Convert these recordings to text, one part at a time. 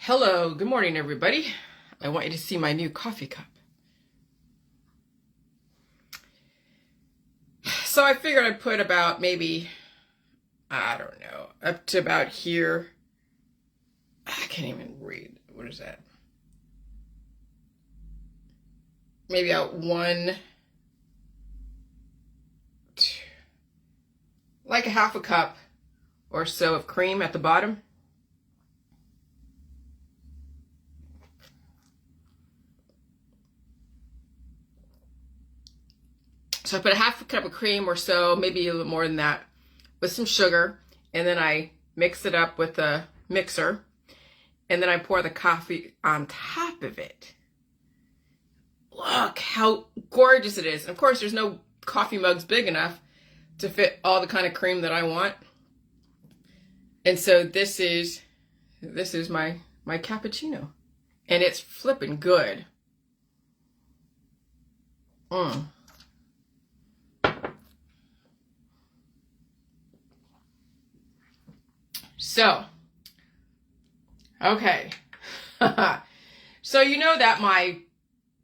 Hello, good morning, everybody. I want you to see my new coffee cup. So I figured I'd put about maybe, I don't know, up to about here. I can't even read. What is that? Maybe out one, two, like a half a cup or so of cream at the bottom. So I put a half a cup of cream or so, maybe a little more than that, with some sugar, and then I mix it up with a mixer, and then I pour the coffee on top of it. Look how gorgeous it is. And of course, there's no coffee mugs big enough to fit all the kind of cream that I want. And so this is my cappuccino, and it's flipping good. So, okay. So you know that my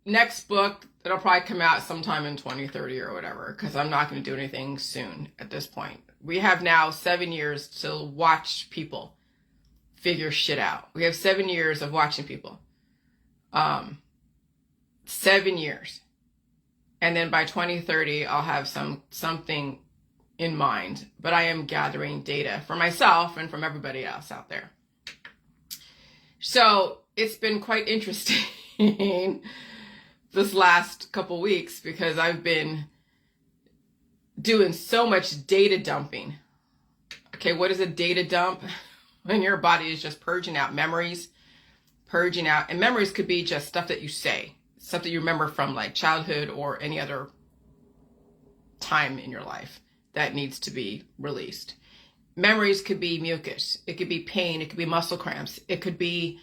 next book, it'll probably come out sometime in 2030 or whatever, because I'm not going to do anything soon at this point. We have now 7 years to watch people figure shit out. We have 7 years of watching people. 7 years. And then by 2030, I'll have something in mind, but I am gathering data for myself and from everybody else out there. So it's been quite interesting this last couple weeks because I've been doing so much data dumping. Okay, what is a data dump? When your body is just purging out memories, and memories could be just stuff that you say, stuff that you remember from like childhood or any other time in your life that needs to be released. Memories could be mucus. It could be pain. It could be muscle cramps. It could be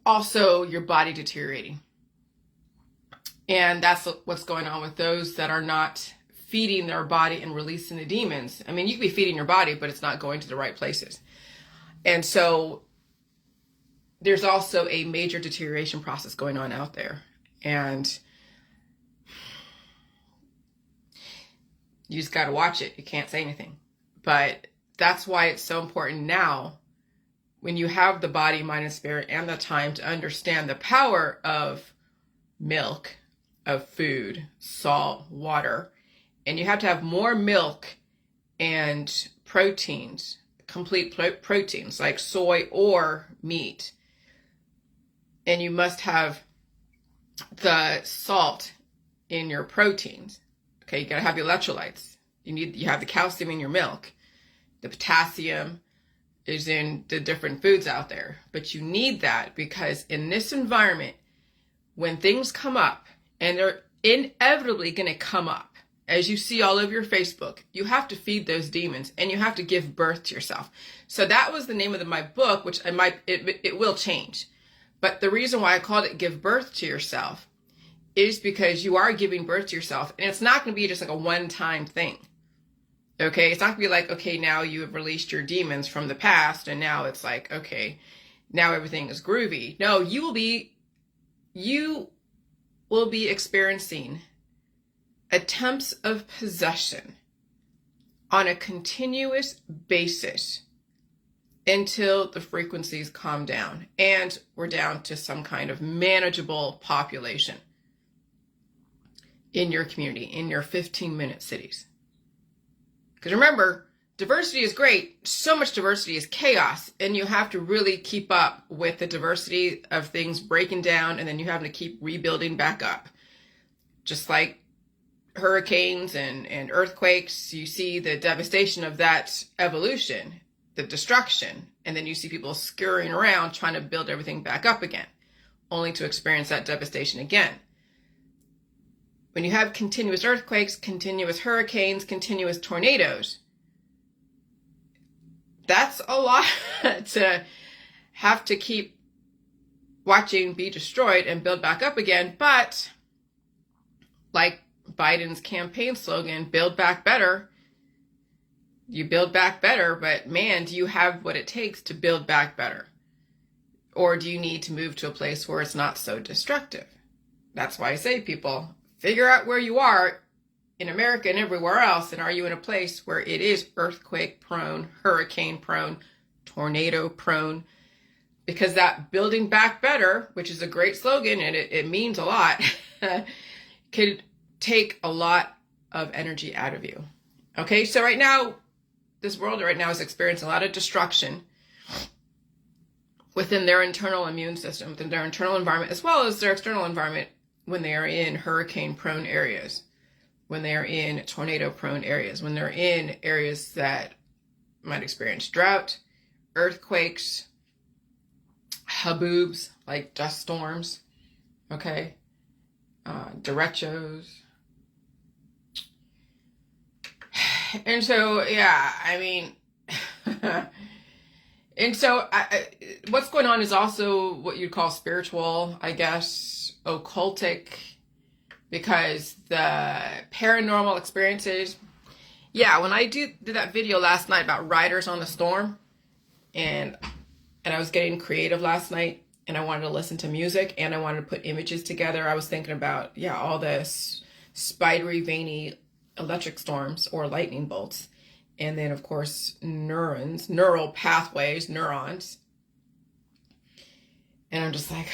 also your body deteriorating. And that's what's going on with those that are not feeding their body and releasing the demons. I mean, you could be feeding your body, but it's not going to the right places. And so there's also a major deterioration process going on out there. And you just got to watch it. You can't say anything. But that's why it's so important now, when you have the body, mind, and spirit, and the time to understand the power of milk, of food, salt, water. And you have to have more milk and proteins, complete proteins like soy or meat. And you must have the salt in your proteins. Okay, you gotta have the electrolytes. You have the calcium in your milk. The potassium is in the different foods out there. But you need that because in this environment, when things come up, and they're inevitably gonna come up, as you see all over your Facebook, you have to feed those demons and you have to give birth to yourself. So that was the name of my book, which it will change. But the reason why I called it Give Birth to Yourself is because you are giving birth to yourself, and it's not going to be just like a one-time thing. Okay, it's not going to be like, okay, now you have released your demons from the past, and now it's like, okay, now everything is groovy. No, you will be experiencing attempts of possession on a continuous basis until the frequencies calm down and we're down to some kind of manageable population in your community, in your 15-minute cities. Because remember, diversity is great. So much diversity is chaos. And you have to really keep up with the diversity of things breaking down, and then you have to keep rebuilding back up. Just like hurricanes and earthquakes, you see the devastation of that evolution, the destruction. And then you see people scurrying around trying to build everything back up again, only to experience that devastation again. When you have continuous earthquakes, continuous hurricanes, continuous tornadoes, that's a lot to have to keep watching be destroyed and build back up again. But like Biden's campaign slogan, Build Back Better, You build back better, but man, do you have what it takes to build back better? Or do you need to move to a place where it's not so destructive? That's why I say, people, figure out where you are in America and everywhere else, and are you in a place where it is earthquake prone, hurricane prone, tornado prone? Because that building back better, which is a great slogan and it means a lot, could take a lot of energy out of you. Okay, so right now, this world right now is experiencing a lot of destruction within their internal immune system, within their internal environment, as well as their external environment when they are in hurricane prone areas, when they are in tornado prone areas, when they're in areas that might experience drought, earthquakes, haboobs like dust storms, okay, derechos. And so, yeah, I mean, and so what's going on is also what you'd call spiritual, I guess, occultic, because the paranormal experiences, yeah, when I did that video last night about riders on the storm, and I was getting creative last night, and I wanted to listen to music, and I wanted to put images together. I was thinking about, yeah, all this spidery, veiny electric storms or lightning bolts. And then, of course, neural pathways, neurons. And I'm just like,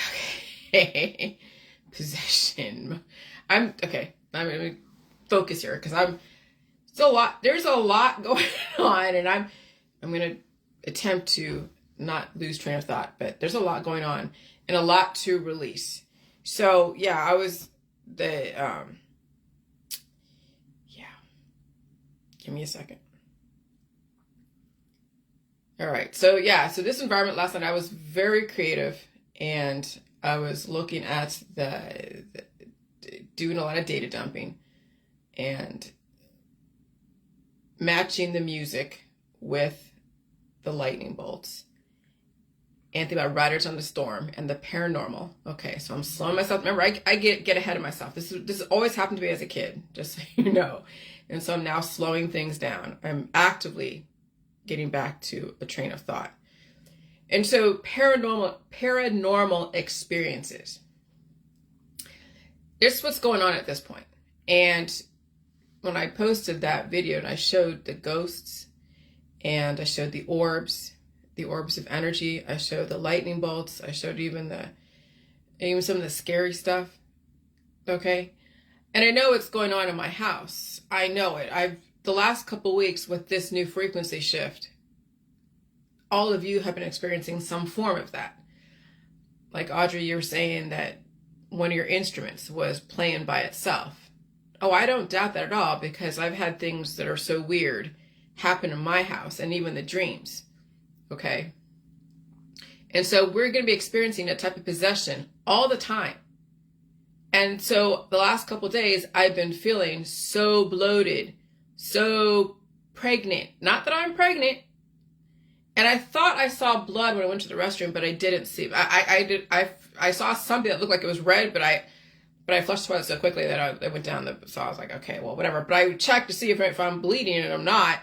okay, possession. I'm going to focus here because there's a lot going on, and I'm going to attempt to not lose train of thought, but there's a lot going on and a lot to release. So yeah, give me a second. All right. So yeah, so this environment last night, I was very creative, and I was looking at doing a lot of data dumping and matching the music with the lightning bolts, and think about riders on the storm and the paranormal. Okay, so I'm slowing myself. Remember, I get ahead of myself. This always happened to me as a kid, just so you know. And so I'm now slowing things down. I'm actively getting back to a train of thought. And so paranormal experiences. This is what's going on at this point. And when I posted that video and I showed the ghosts, and I showed the orbs of energy, I showed the lightning bolts, I showed even some of the scary stuff. Okay? And I know what's going on in my house. I know it. The last couple weeks with this new frequency shift, all of you have been experiencing some form of that. Like Audrey, you were saying that one of your instruments was playing by itself. Oh, I don't doubt that at all, because I've had things that are so weird happen in my house, and even the dreams. Okay? And so we're going to be experiencing a type of possession all the time. And so the last couple of days, I've been feeling so bloated, so pregnant. Not that I'm pregnant. And I thought I saw blood when I went to the restroom, but I didn't see. I saw something that looked like it was red, but I flushed the toilet so quickly that I went down so I was like, okay, well, whatever. But I checked to see if I'm bleeding, and I'm not.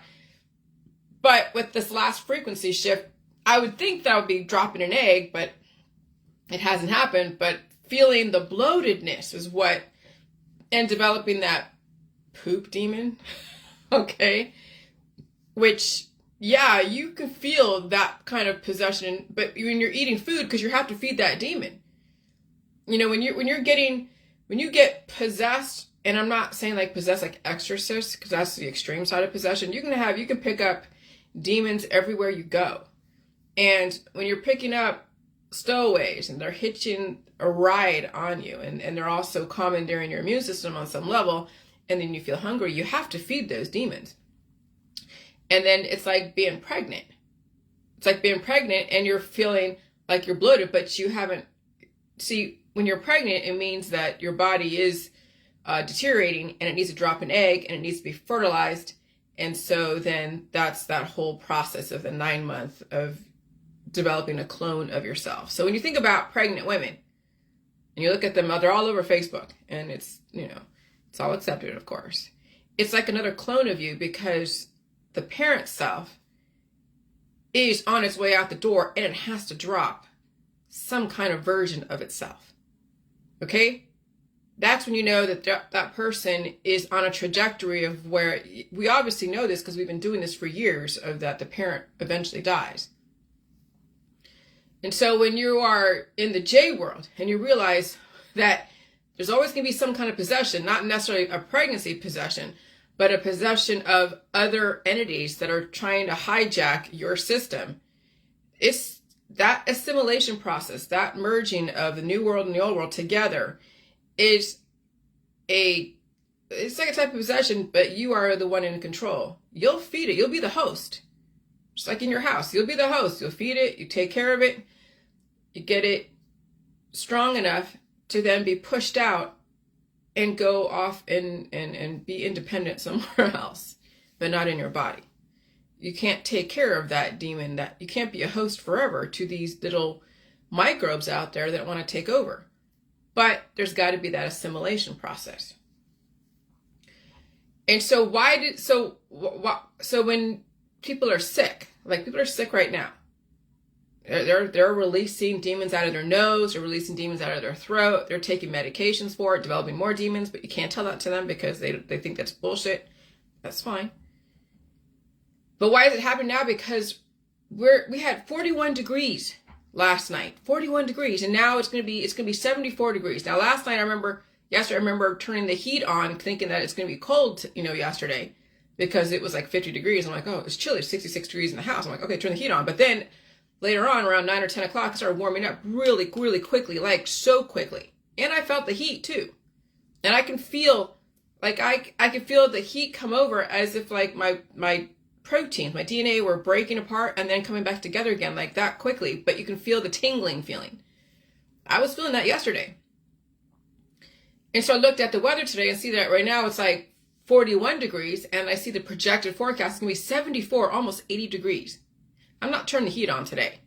But with this last frequency shift, I would think that I would be dropping an egg, but it hasn't happened. But feeling the bloatedness is what, and developing that poop demon, okay? Which, yeah, you can feel that kind of possession, but when you're eating food, because you have to feed that demon. You know, when you get possessed, and I'm not saying like possessed like exorcist, because that's the extreme side of possession. You can pick up demons everywhere you go. And when you're picking up stowaways and they're hitching a ride on you, and they're also commandeering your immune system on some level, and then you feel hungry, you have to feed those demons. And then it's like being pregnant. It's like being pregnant and you're feeling like you're bloated, but you haven't. See, when you're pregnant, it means that your body is deteriorating, and it needs to drop an egg, and it needs to be fertilized. And so then that's that whole process of the 9 month of developing a clone of yourself. So when you think about pregnant women, and you look at them, they're all over Facebook, and it's, it's all accepted, of course. It's like another clone of you, because the parent self is on its way out the door and it has to drop some kind of version of itself. Okay? That's when you know that that person is on a trajectory of where, we obviously know this because we've been doing this for years, of that the parent eventually dies. And so when you are in the J world and you realize that there's always going to be some kind of possession, not necessarily a pregnancy possession, but a possession of other entities that are trying to hijack your system, it's that assimilation process, that merging of the new world and the old world together it's like a type of possession, but you are the one in control. You'll feed it. You'll be the host. Just like in your house. You'll be the host. You'll feed it. You take care of it. You get it strong enough to then be pushed out and go off and be independent somewhere else, but not in your body. You can't take care of that demon. That you can't be a host forever to these little microbes out there that want to take over. But there's got to be that assimilation process. And so so when people are sick, like people are sick right now, they're releasing demons out of their nose, they're releasing demons out of their throat, they're taking medications for it, developing more demons, but you can't tell that to them because they think that's bullshit. That's fine. But why is it happening now? Because we had 41 degrees last night, 41 degrees, and now it's going to be 74 degrees. Now, yesterday I remember turning the heat on, thinking that it's going to be cold, yesterday, because it was like 50 degrees. I'm like, oh, it's chilly, 66 degrees in the house. I'm like, okay, turn the heat on. But then later on, around 9 or 10 o'clock, it started warming up really, really quickly, like so quickly. And I felt the heat too. And I can feel, like I can feel the heat come over as if like my proteins, my DNA were breaking apart and then coming back together again like that quickly, but you can feel the tingling feeling. I was feeling that yesterday. And so I looked at the weather today and see that right now it's like 41 degrees and I see the projected forecast is going to be 74, almost 80 degrees. I'm not turning the heat on today.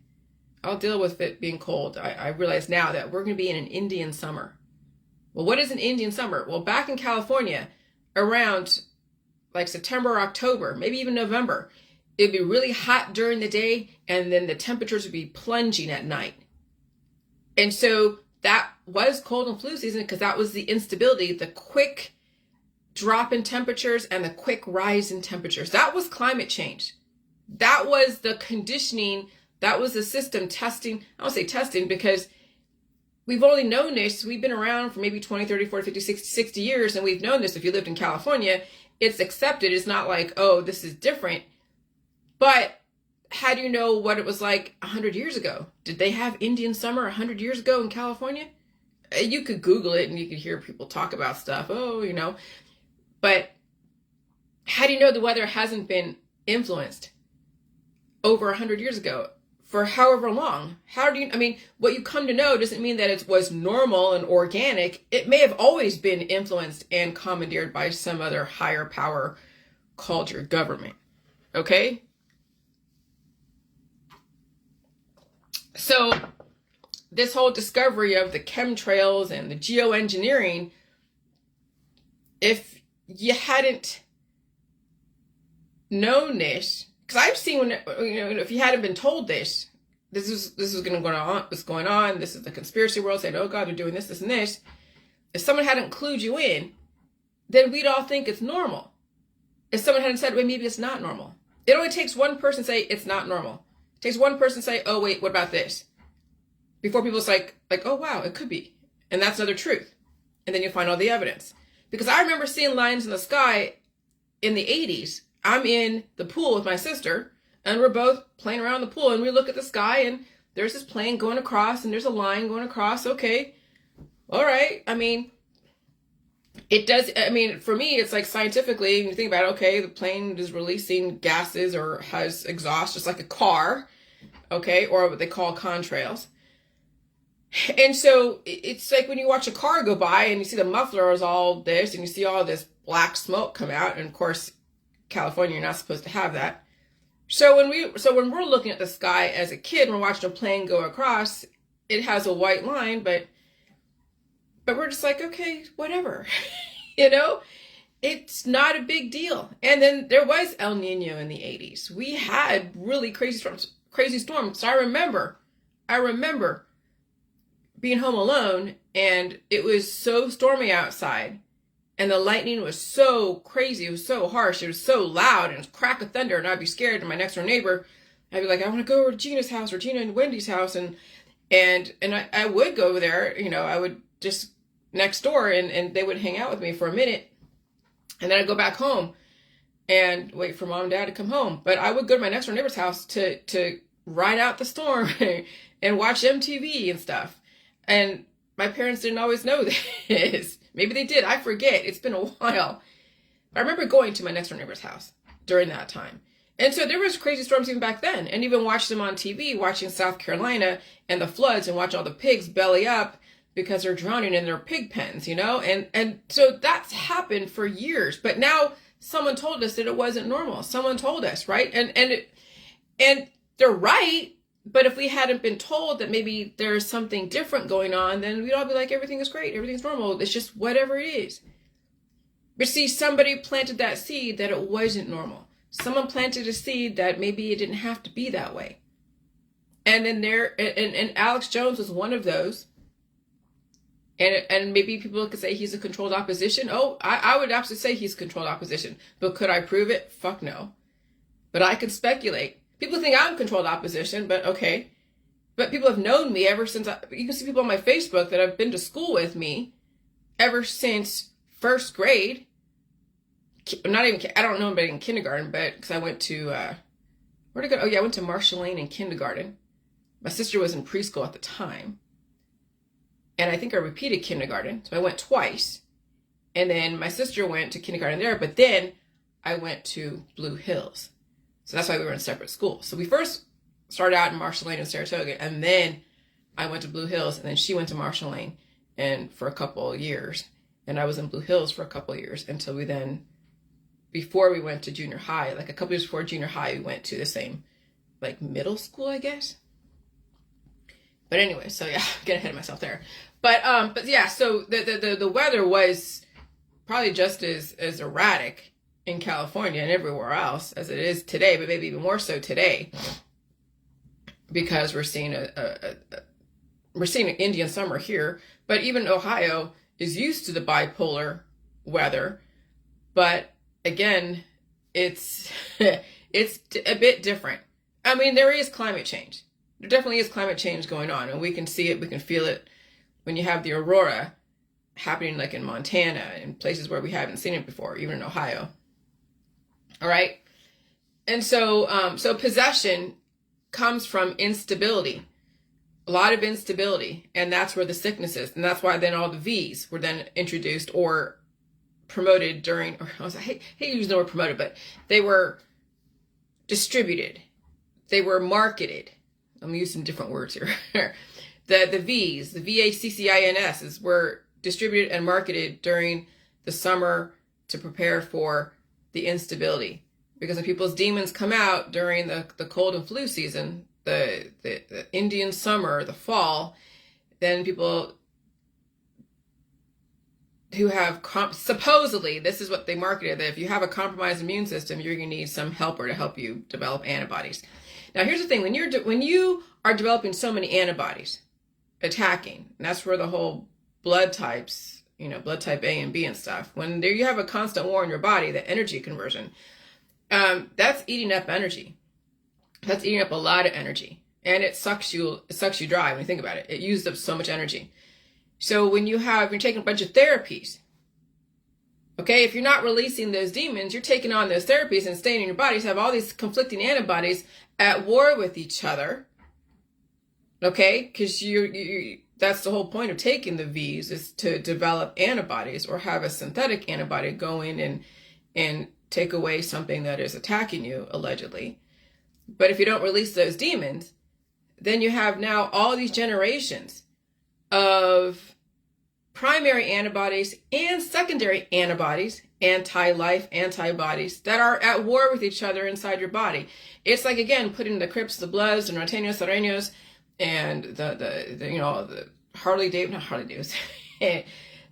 I'll deal with it being cold. I realize now that we're going to be in an Indian summer. Well, what is an Indian summer? Well, back in California, around like September or October, maybe even November, it'd be really hot during the day and then the temperatures would be plunging at night. And so that was cold and flu season because that was the instability, the quick drop in temperatures and the quick rise in temperatures. That was climate change. That was the conditioning. That was the system testing. I don't say testing because we've only known this. We've been around for maybe 20, 30, 40, 50, 60 years. And we've known this. If you lived in California, it's accepted. It's not like, oh, this is different. But how do you know what it was like 100 years ago? Did they have Indian summer 100 years ago in California? You could Google it and you could hear people talk about stuff. But how do you know the weather hasn't been influenced over 100 years ago for however long? What you come to know doesn't mean that it was normal and organic. It may have always been influenced and commandeered by some other higher power called your government. Okay? So this whole discovery of the chemtrails and the geoengineering, if you hadn't known this, because I've seen if you hadn't been told this is going on, what's going on, this is the conspiracy world saying, oh God, they're doing this, this, and this. If someone hadn't clued you in, then we'd all think it's normal. If someone hadn't said, well, maybe it's not normal. It only takes one person to say it's not normal. It takes one person to say, oh wait, what about this? Before people's like, oh wow, it could be. And that's another truth. And then you find all the evidence. Because I remember seeing lines in the sky in the 80s. I'm in the pool with my sister, and we're both playing around the pool, and we look at the sky, and there's this plane going across, and there's a line going across. Okay, all right. It does. For me, it's like scientifically, when you think about it, okay, the plane is releasing gases or has exhaust, just like a car, okay, or what they call contrails. And so it's like when you watch a car go by, and you see the muffler is all this, and you see all this black smoke come out, and of course, California, you're not supposed to have that. So when we're looking at the sky as a kid, we're watching a plane go across, it has a white line, but we're just like, okay, whatever, it's not a big deal. And then there was El Nino in the 80s. We had really crazy storms. So I remember being home alone, and it was so stormy outside, and the lightning was so crazy, it was so harsh, it was so loud, and it was crack of thunder, and I'd be scared. And my next door neighbor, I'd be like, I want to go over to Gina's house or Gina and Wendy's house, and I would go over there. I would just next door, and they would hang out with me for a minute, and then I'd go back home and wait for mom and dad to come home. But I would go to my next door neighbor's house to ride out the storm and watch MTV and stuff. And my parents didn't always know this. Maybe they did. I forget. It's been a while. I remember going to my next door neighbor's house during that time. And so there was crazy storms even back then. And even watched them on TV, watching South Carolina and the floods, and watch all the pigs belly up because they're drowning in their pig pens, And so that's happened for years. But now someone told us that it wasn't normal. Someone told us, right? And they're right. But if we hadn't been told that maybe there's something different going on, then we'd all be like, everything is great, everything's normal, it's just whatever it is. But see, somebody planted that seed that it wasn't normal. Someone planted a seed that maybe it didn't have to be that way. And then and Alex Jones was one of those. And maybe people could say he's a controlled opposition. Oh, I would absolutely say he's controlled opposition. But could I prove it? Fuck no. But I can speculate. People think I'm controlled opposition, but okay. But people have known me ever since, you can see people on my Facebook that have been to school with me ever since first grade. I don't know anybody in kindergarten, but because I went to, where'd I go? Oh yeah, I went to Marshall Lane in kindergarten. My sister was in preschool at the time. And I think I repeated kindergarten, so I went twice. And then my sister went to kindergarten there, but then I went to Blue Hills. So that's why we were in separate schools. So we first started out in Marshall Lane in Saratoga, and then I went to Blue Hills, and then she went to Marshall Lane and for a couple of years. And I was in Blue Hills for a couple of years until we then, before we went to junior high, like a couple years before junior high, we went to the same, like middle school, I guess. But anyway, so yeah, I'm getting ahead of myself there. But yeah, so the weather was probably just as erratic in California and everywhere else as it is today, but maybe even more so today, because we're seeing we're seeing an Indian summer here. But even Ohio is used to the bipolar weather, but again, it's it's a bit different. I mean, there is climate change. There definitely is climate change going on, and we can see it, we can feel it when you have the aurora happening, like in Montana and places where we haven't seen it before, even in Ohio. All right. And so, so possession comes from instability, a lot of instability. And that's where the sickness is. And that's why then all the V's were then introduced or promoted during, or I hate using the word promoted, but they were distributed. They were marketed. I'm using different words here. The V's, the VACCINS were distributed and marketed during the summer to prepare for the instability, because when people's demons come out during the cold and flu season, the Indian summer, the fall, then people who have supposedly, this is what they marketed, that if you have a compromised immune system, you're going to need some helper to help you develop antibodies. Now here's the thing: when you are developing so many antibodies attacking, and that's where the whole blood types, blood type A and B and stuff, when you have a constant war in your body, the energy conversion, that's eating up energy. That's eating up a lot of energy, and it sucks you dry when you think about it. It used up so much energy. So when you're taking a bunch of therapies, okay, if you're not releasing those demons, you're taking on those therapies and staying in your bodies, have all these conflicting antibodies at war with each other. Okay, because you that's the whole point of taking the V's, is to develop antibodies or have a synthetic antibody go in and take away something that is attacking you, allegedly. But if you don't release those demons, then you have now all these generations of primary antibodies and secondary antibodies, anti-life antibodies, that are at war with each other inside your body. It's like, again, putting the Crips, the Bloods, and Norteños, Sureños, and the Harley Davidson,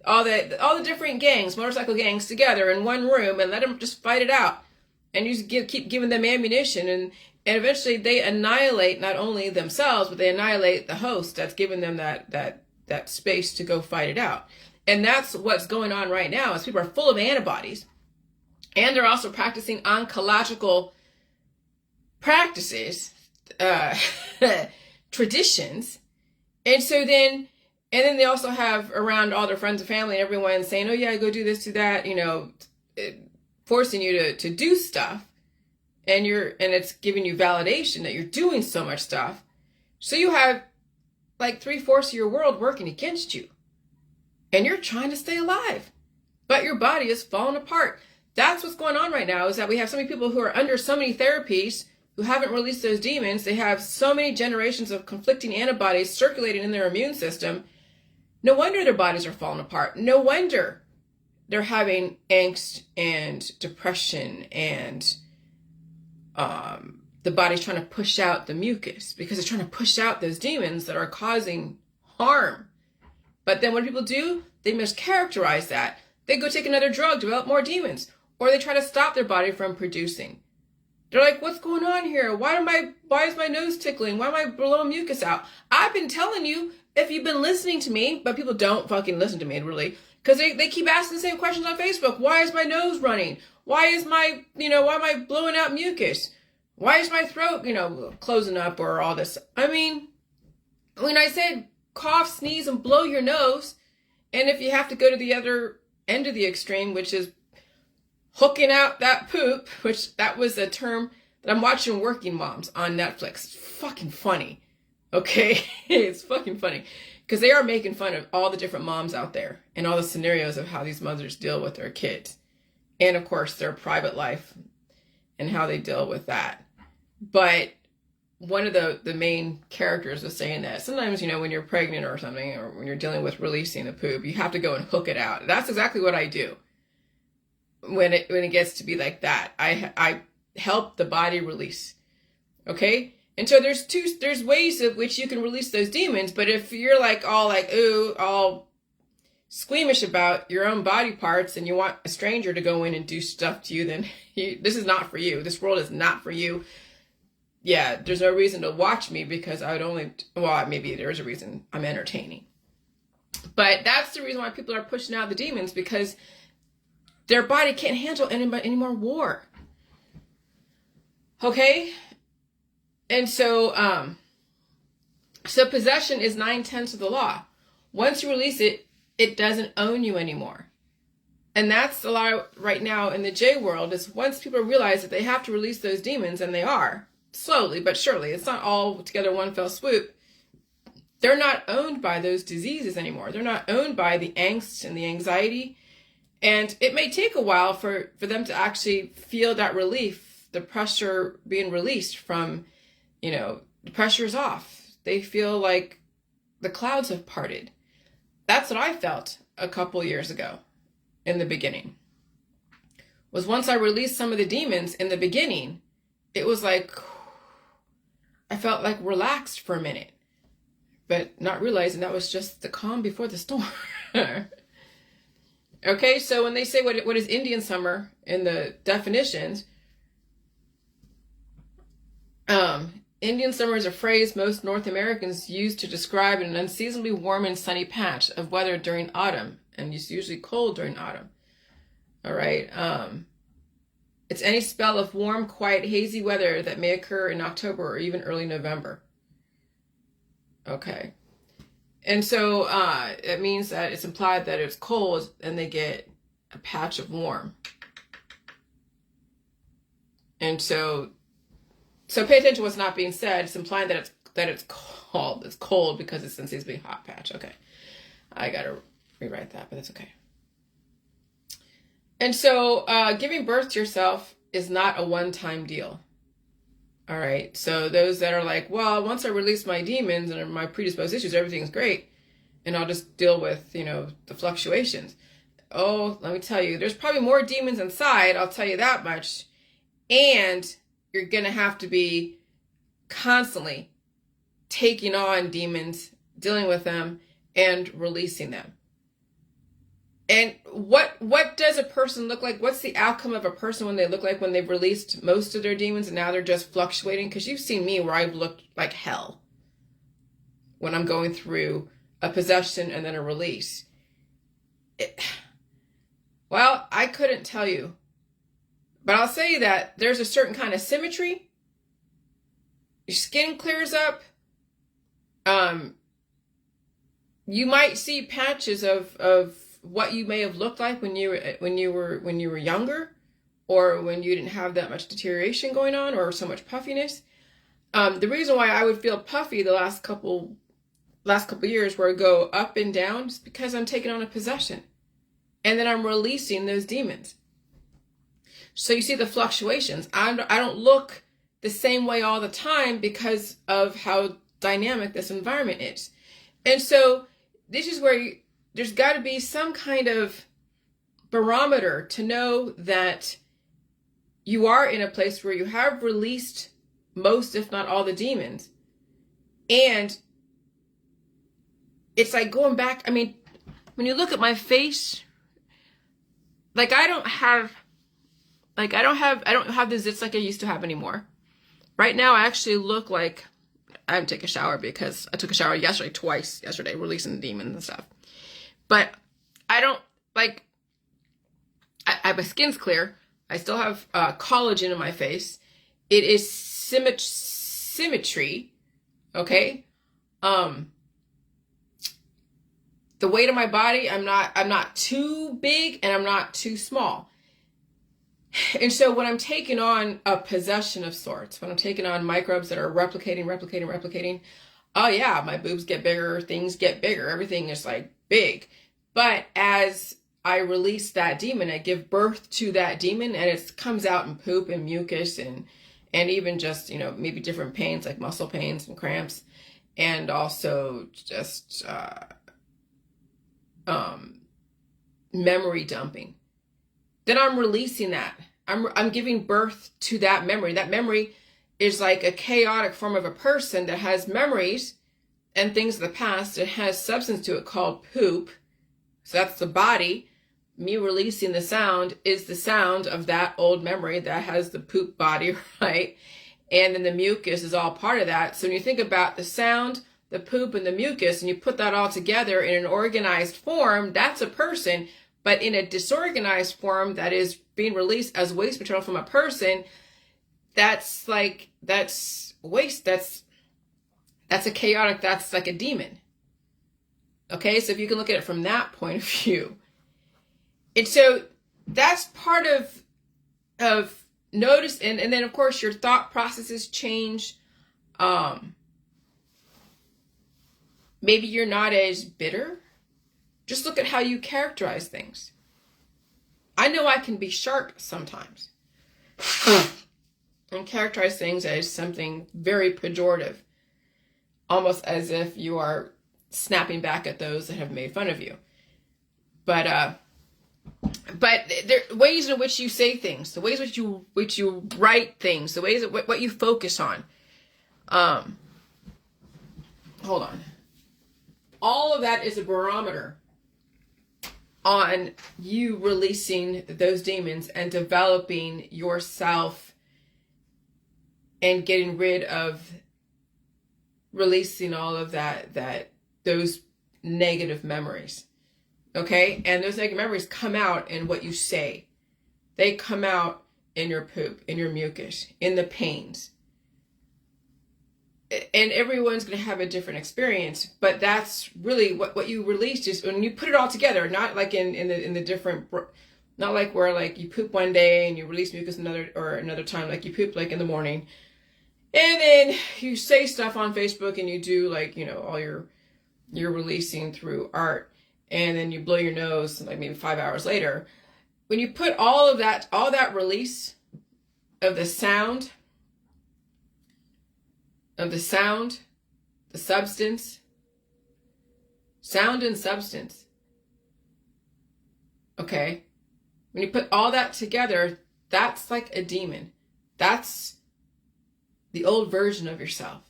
all the different gangs, motorcycle gangs together in one room and let them just fight it out. And you just keep giving them ammunition, and eventually they annihilate not only themselves, but they annihilate the host that's given them that space to go fight it out. And that's what's going on right now, is people are full of antibodies, and they're also practicing oncological practices, traditions. And then they also have around all their friends and family and everyone saying, oh yeah, go do this, do that, forcing you to do stuff, and it's giving you validation that you're doing so much stuff. So you have like 3/4 of your world working against you, and you're trying to stay alive, but your body is falling apart. That's what's going on right now, is that we have so many people who are under so many therapies who haven't released those demons. They have so many generations of conflicting antibodies circulating in their immune system. No wonder their bodies are falling apart. No wonder they're having angst and depression, and the body's trying to push out the mucus, because they're trying to push out those demons that are causing harm. But then what do people do? They mischaracterize that. They go take another drug, develop more demons, or they try to stop their body from producing. They're like, what's going on here? Why is my nose tickling? Why am I blowing mucus out? I've been telling you, if you've been listening to me, but people don't fucking listen to me, really, because they keep asking the same questions on Facebook. Why is my nose running? Why am I blowing out mucus? Why is my throat, closing up, or all this? I mean, when I said cough, sneeze, and blow your nose, and if you have to go to the other end of the extreme, which is hooking out that poop, which that was a term that I'm watching Working Moms on Netflix. It's fucking funny. Okay? It's fucking funny. Because they are making fun of all the different moms out there and all the scenarios of how these mothers deal with their kids. And of course, their private life and how they deal with that. But one of the main characters was saying that sometimes, when you're pregnant or something, or when you're dealing with releasing the poop, you have to go and hook it out. That's exactly what I do. When it gets to be like that, I help the body release. Okay? And so there's ways of which you can release those demons, but if you're all squeamish about your own body parts and you want a stranger to go in and do stuff to you, then this is not for you. This world is not for you. Yeah, there's no reason to watch me, because I would maybe there is a reason. I'm entertaining. But that's the reason why people are pushing out the demons, because their body can't handle any more war. Okay? And so possession is 9/10 of the law. Once you release it, it doesn't own you anymore. And that's a lot right now in the J world, is once people realize that they have to release those demons, and they are, slowly but surely, it's not all together one fell swoop, they're not owned by those diseases anymore. They're not owned by the angst and the anxiety. And it may take a while for them to actually feel that relief, the pressure being released from, the pressure is off. They feel like the clouds have parted. That's what I felt a couple years ago in the beginning. Was once I released some of the demons in the beginning, it was like, I felt like relaxed for a minute, but not realizing that was just the calm before the storm. Okay, so when they say what is Indian summer in the definitions, Indian summer is a phrase most North Americans use to describe an unseasonably warm and sunny patch of weather during autumn, and it's usually cold during autumn. All right. It's any spell of warm, quiet, hazy weather that may occur in October or even early November. Okay. And so it means that it's implied that it's cold and they get a patch of warm. And so pay attention to what's not being said. It's implying that it's cold. It's cold because it's unseasonably hot patch. Okay. I got to rewrite that, but that's okay. And so giving birth to yourself is not a one-time deal. All right. So those that are like, well, once I release my demons and my predisposed issues, everything's great, and I'll just deal with, the fluctuations. Oh, let me tell you, there's probably more demons inside. I'll tell you that much. And you're going to have to be constantly taking on demons, dealing with them, and releasing them. And what does a person look like? What's the outcome of a person when they look like when they've released most of their demons and now they're just fluctuating? Because you've seen me where I've looked like hell when I'm going through a possession and then a release. Well, I couldn't tell you. But I'll say that there's a certain kind of symmetry. Your skin clears up. You might see patches of what you may have looked like when you were younger, or when you didn't have that much deterioration going on or so much puffiness. The reason why I would feel puffy the last couple years, where I go up and down, is because I'm taking on a possession, and then I'm releasing those demons. So you see the fluctuations. I don't look the same way all the time because of how dynamic this environment is. And so this is where there's got to be some kind of barometer to know that you are in a place where you have released most, if not all, the demons. And it's like going back. I mean, when you look at my face, like I don't have the zits like I used to have anymore. Right now, I actually look like I haven't taken a shower because I took a shower twice yesterday, releasing the demons and stuff. But I don't like. My skin's clear. I still have collagen in my face. It is symmetry. Okay. The weight of my body, I'm not too big and I'm not too small. And so when I'm taking on a possession of sorts, when I'm taking on microbes that are replicating, oh yeah, my boobs get bigger, things get bigger, everything is like big. But as I release that demon, I give birth to that demon, and it comes out in poop and mucus and even just, maybe different pains like muscle pains and cramps, and also just memory dumping. Then I'm releasing that. I'm giving birth to that memory. That memory is like a chaotic form of a person that has memories and things of the past. It has substance to it called poop. So that's the body. Me releasing the sound is the sound of that old memory that has the poop body, right? And then the mucus is all part of that. So when you think about the sound, the poop, and the mucus, and you put that all together in an organized form, that's a person. But in a disorganized form that is being released as waste material from a person, that's waste. That's a chaotic, that's like a demon. Okay, so if you can look at it from that point of view. And so that's part of notice, and then of course your thought processes change. Maybe you're not as bitter. Just look at how you characterize things. I know I can be sharp sometimes and characterize things as something very pejorative, almost as if you are snapping back at those that have made fun of you. But there are ways in which you say things, the ways which you write things, the ways what you focus on. Hold on. All of that is a barometer on you releasing those demons and developing yourself and getting rid of, releasing all of those negative memories. Okay? And those negative memories come out in what you say. They come out in your poop, in your mucus, in the pains. And everyone's going to have a different experience, but that's really what you released is when you put it all together, not like in the different, not like where like you poop one day and you release mucus another time, like you poop like in the morning, and then you say stuff on Facebook and you do like, all you're releasing through art, and then you blow your nose like maybe 5 hours later. When you put all that release of the sound, the substance, sound and substance. Okay? When you put all that together, that's like a demon. That's the old version of yourself.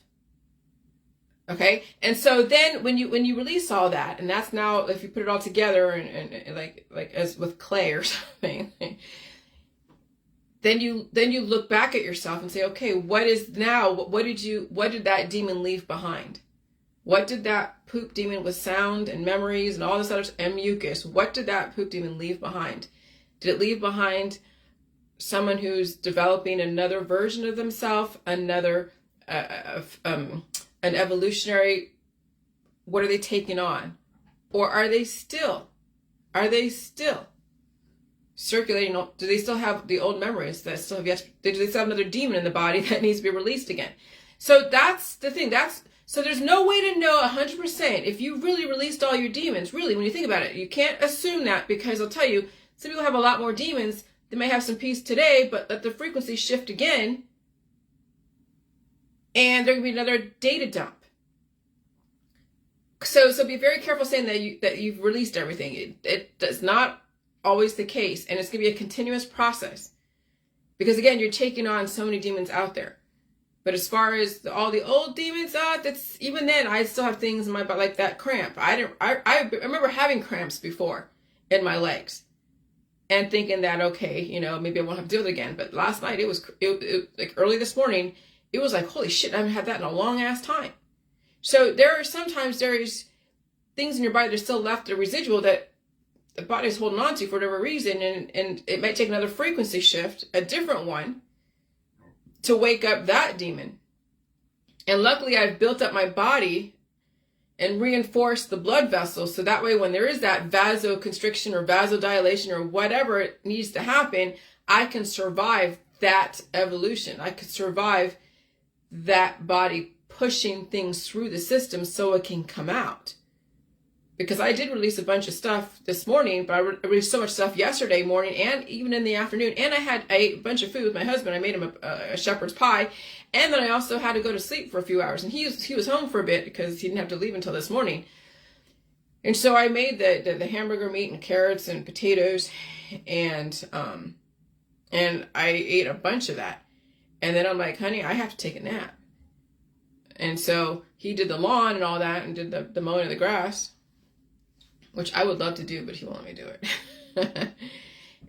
Okay. And so then when you release all that, and that's now, if you put it all together and like as with clay or something, then you look back at yourself and say, okay, what did that demon leave behind? What did that poop demon with sound and memories and all this other and mucus, what did that poop demon leave behind? Did it leave behind someone who's developing another version of themselves, another an evolutionary, what are they taking on? Or are they still circulating? Do they still have the old memories that still have yet? Do they still have another demon in the body that needs to be released again? So that's the thing. So there's no way to know 100% if you really released all your demons. Really, when you think about it, you can't assume that, because I'll tell you, some people have a lot more demons. They may have some peace today, but let the frequency shift again, and there can be another data dump. So be very careful saying that you've released everything. It does not always the case, and it's going to be a continuous process, because again, you're taking on so many demons out there. But as far as all the old demons, that's, even then I still have things in my butt, like that cramp. I remember having cramps before in my legs and thinking that, okay, maybe I won't have to do it again. But last night it was like early this morning, it was like, holy shit, I haven't had that in a long ass time. So there's things in your body that are still left, a residual that the body's holding on to for whatever reason, and it might take another frequency shift, a different one, to wake up that demon. And luckily I've built up my body and reinforced the blood vessels, so that way when there is that vasoconstriction or vasodilation or whatever it needs to happen, I can survive that evolution. I could survive that body pushing things through the system so it can come out. Because I did release a bunch of stuff this morning, but I released so much stuff yesterday morning and even in the afternoon. And I ate a bunch of food with my husband. I made him a shepherd's pie. And then I also had to go to sleep for a few hours. And he was home for a bit because he didn't have to leave until this morning. And so I made the hamburger meat and carrots and potatoes. And I ate a bunch of that. And then I'm like, honey, I have to take a nap. And so he did the lawn and all that and did the mowing of the grass, which I would love to do, but he won't let me do it.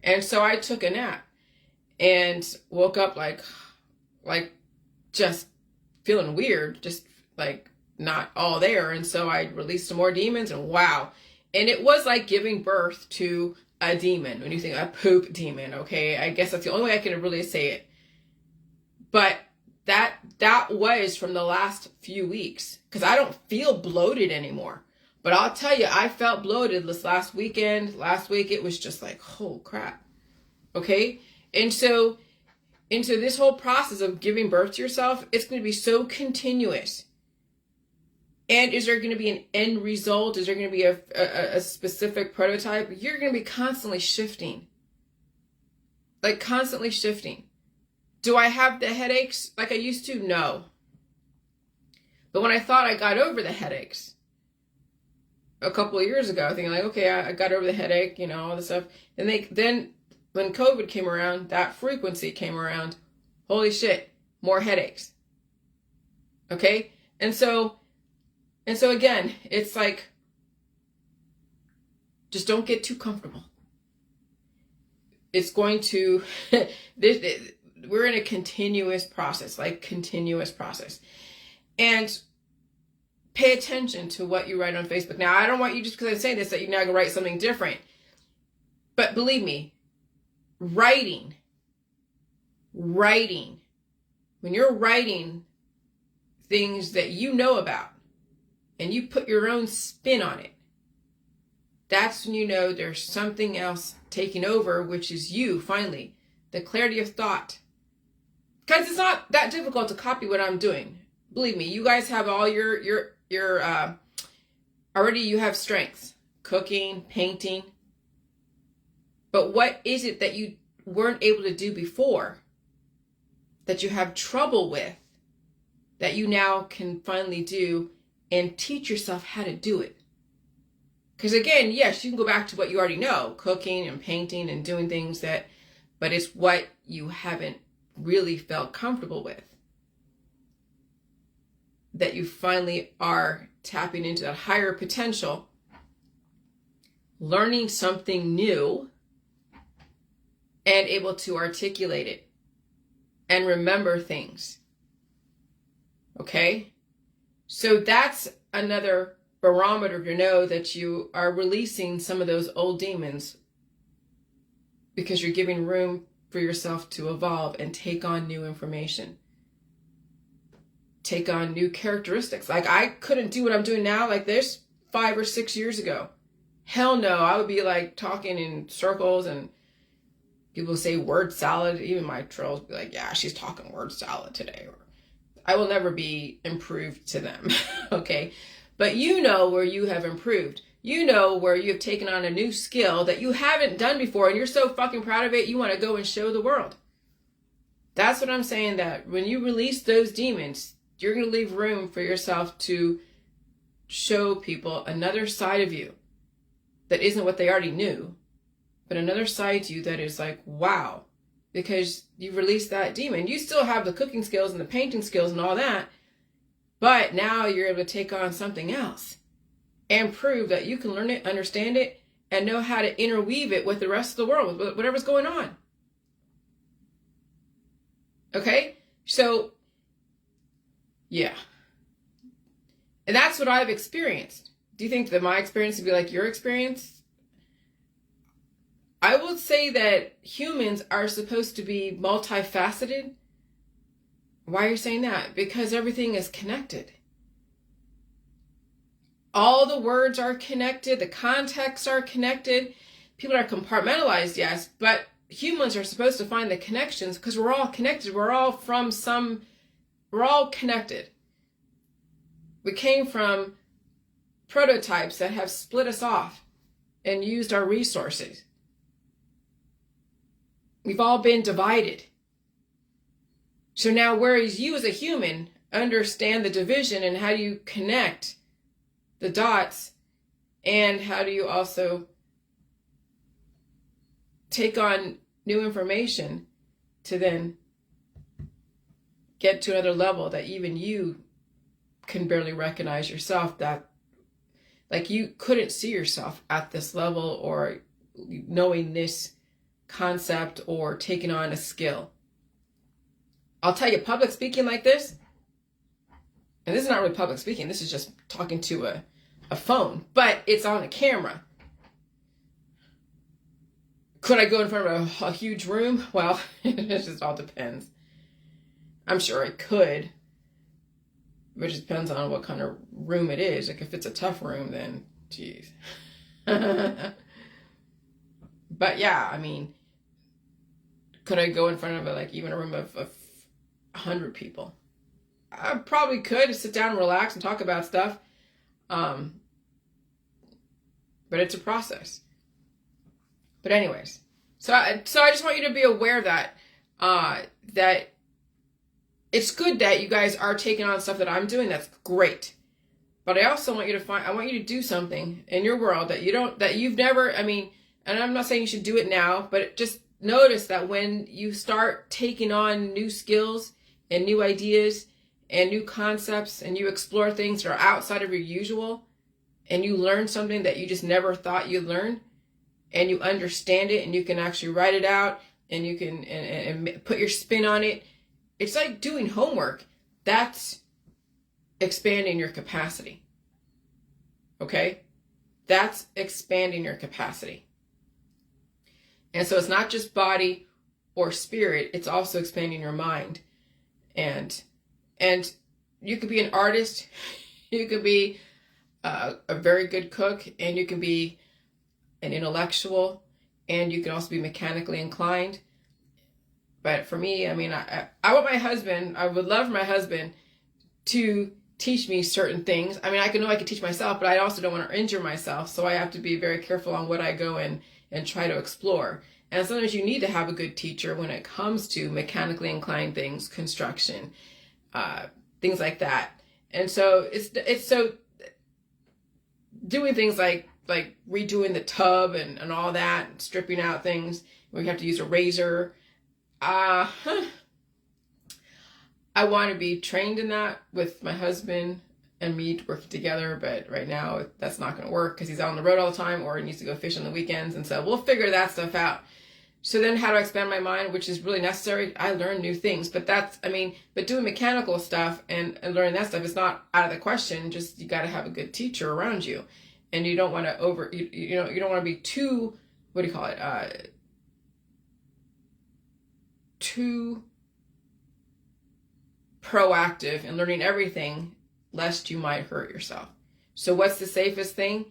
And so I took a nap and woke up like just feeling weird, just like not all there. And so I released some more demons, and wow. And it was like giving birth to a demon. When you think a poop demon, okay, I guess that's the only way I can really say it. But that was from the last few weeks, because I don't feel bloated anymore. But I'll tell you, I felt bloated this last weekend. Last week, it was just like, oh crap. Okay? And so this whole process of giving birth to yourself, it's going to be so continuous. And is there going to be an end result? Is there going to be a specific prototype? You're going to be constantly shifting. Like constantly shifting. Do I have the headaches like I used to? No. But when I thought I got over the headaches a couple of years ago, thinking like, okay, I got over the headache, all this stuff. And then when COVID came around, that frequency came around. Holy shit, more headaches. Okay? And so again, it's like, just don't get too comfortable. It's going to, we're in a continuous process. And pay attention to what you write on Facebook. Now, I don't want you, just because I'm saying this, that you're now going to write something different. But believe me, writing, when you're writing things that you know about and you put your own spin on it, that's when you know there's something else taking over, which is you, finally, the clarity of thought. Because it's not that difficult to copy what I'm doing. Believe me, you guys have all your already, you have strengths, cooking, painting. But what is it that you weren't able to do before, that you have trouble with, that you now can finally do and teach yourself how to do it? Because again, yes, you can go back to what you already know, cooking and painting and doing things but it's what you haven't really felt comfortable with. that you finally are tapping into that higher potential, learning something new, and able to articulate it and remember things. Okay? So that's another barometer to know that you are releasing some of those old demons, because you're giving room for yourself to evolve and take on new information, take on new characteristics. Like, I couldn't do what I'm doing now like this 5 or 6 years ago. Hell no, I would be like talking in circles, and people say word salad. Even my trolls be like, yeah, she's talking word salad today. Or I will never be improved to them. Okay? But you know where you have improved. You know where you have taken on a new skill that you haven't done before, and you're so fucking proud of it, you want to go and show the world. That's what I'm saying, that when you release those demons, you're going to leave room for yourself to show people another side of you that isn't what they already knew, but another side to you that is like, wow, because you released that demon. You still have the cooking skills and the painting skills and all that, but now you're able to take on something else and prove that you can learn it, understand it, and know how to interweave it with the rest of the world, with whatever's going on. Okay? So, yeah. And that's what I've experienced. Do you think that my experience would be like your experience? I would say that humans are supposed to be multifaceted. Why are you saying that? Because everything is connected. All the words are connected. The contexts are connected. People are compartmentalized, yes, but humans are supposed to find the connections because we're all connected. We're all connected. We came from prototypes that have split us off and used our resources. We've all been divided. So now, whereas you as a human understand the division and how do you connect the dots, and how do you also take on new information to then get to another level that even you can barely recognize yourself, that like you couldn't see yourself at this level or knowing this concept or taking on a skill. I'll tell you, public speaking like this, and this is not really public speaking, this is just talking to a phone, but it's on a camera. Could I go in front of a huge room? Well, it just all depends. I'm sure I could, but it just depends on what kind of room it is. Like if it's a tough room, then geez. But yeah, I mean, could I go in front of like even a room of 100 people? I probably could sit down and relax and talk about stuff. But it's a process. But anyways, so I just want you to be aware that that it's good that you guys are taking on stuff that I'm doing. That's great. But I also want you to I want you to do something in your world that you've never, I mean, and I'm not saying you should do it now, but just notice that when you start taking on new skills and new ideas and new concepts, and you explore things that are outside of your usual, and you learn something that you just never thought you'd learn, and you understand it, and you can actually write it out, and you can and put your spin on it. It's like doing homework. That's expanding your capacity. Okay? That's expanding your capacity. And so it's not just body or spirit, it's also expanding your mind. And you could be an artist, you could be a very good cook, and you can be an intellectual, and you can also be mechanically inclined. But for me, I mean, I want my husband, I would love my husband to teach me certain things. I mean, I can teach myself, but I also don't want to injure myself. So I have to be very careful on what I go and try to explore. And sometimes you need to have a good teacher when it comes to mechanically inclined things, construction, things like that. And so it's so doing things like redoing the tub and all that, and stripping out things where you have to use a razor. I I want to be trained in that with my husband and me working together, but right now that's not going to work because he's out on the road all the time or he needs to go fish on the weekends, and so we'll figure that stuff out. So then how do I expand my mind, which is really necessary? I learn new things, but but doing mechanical stuff and learning that stuff is not out of the question. Just, you got to have a good teacher around you, and you don't want to you don't want to be too, what do you call it? Too proactive in learning everything, lest you might hurt yourself. So what's the safest thing?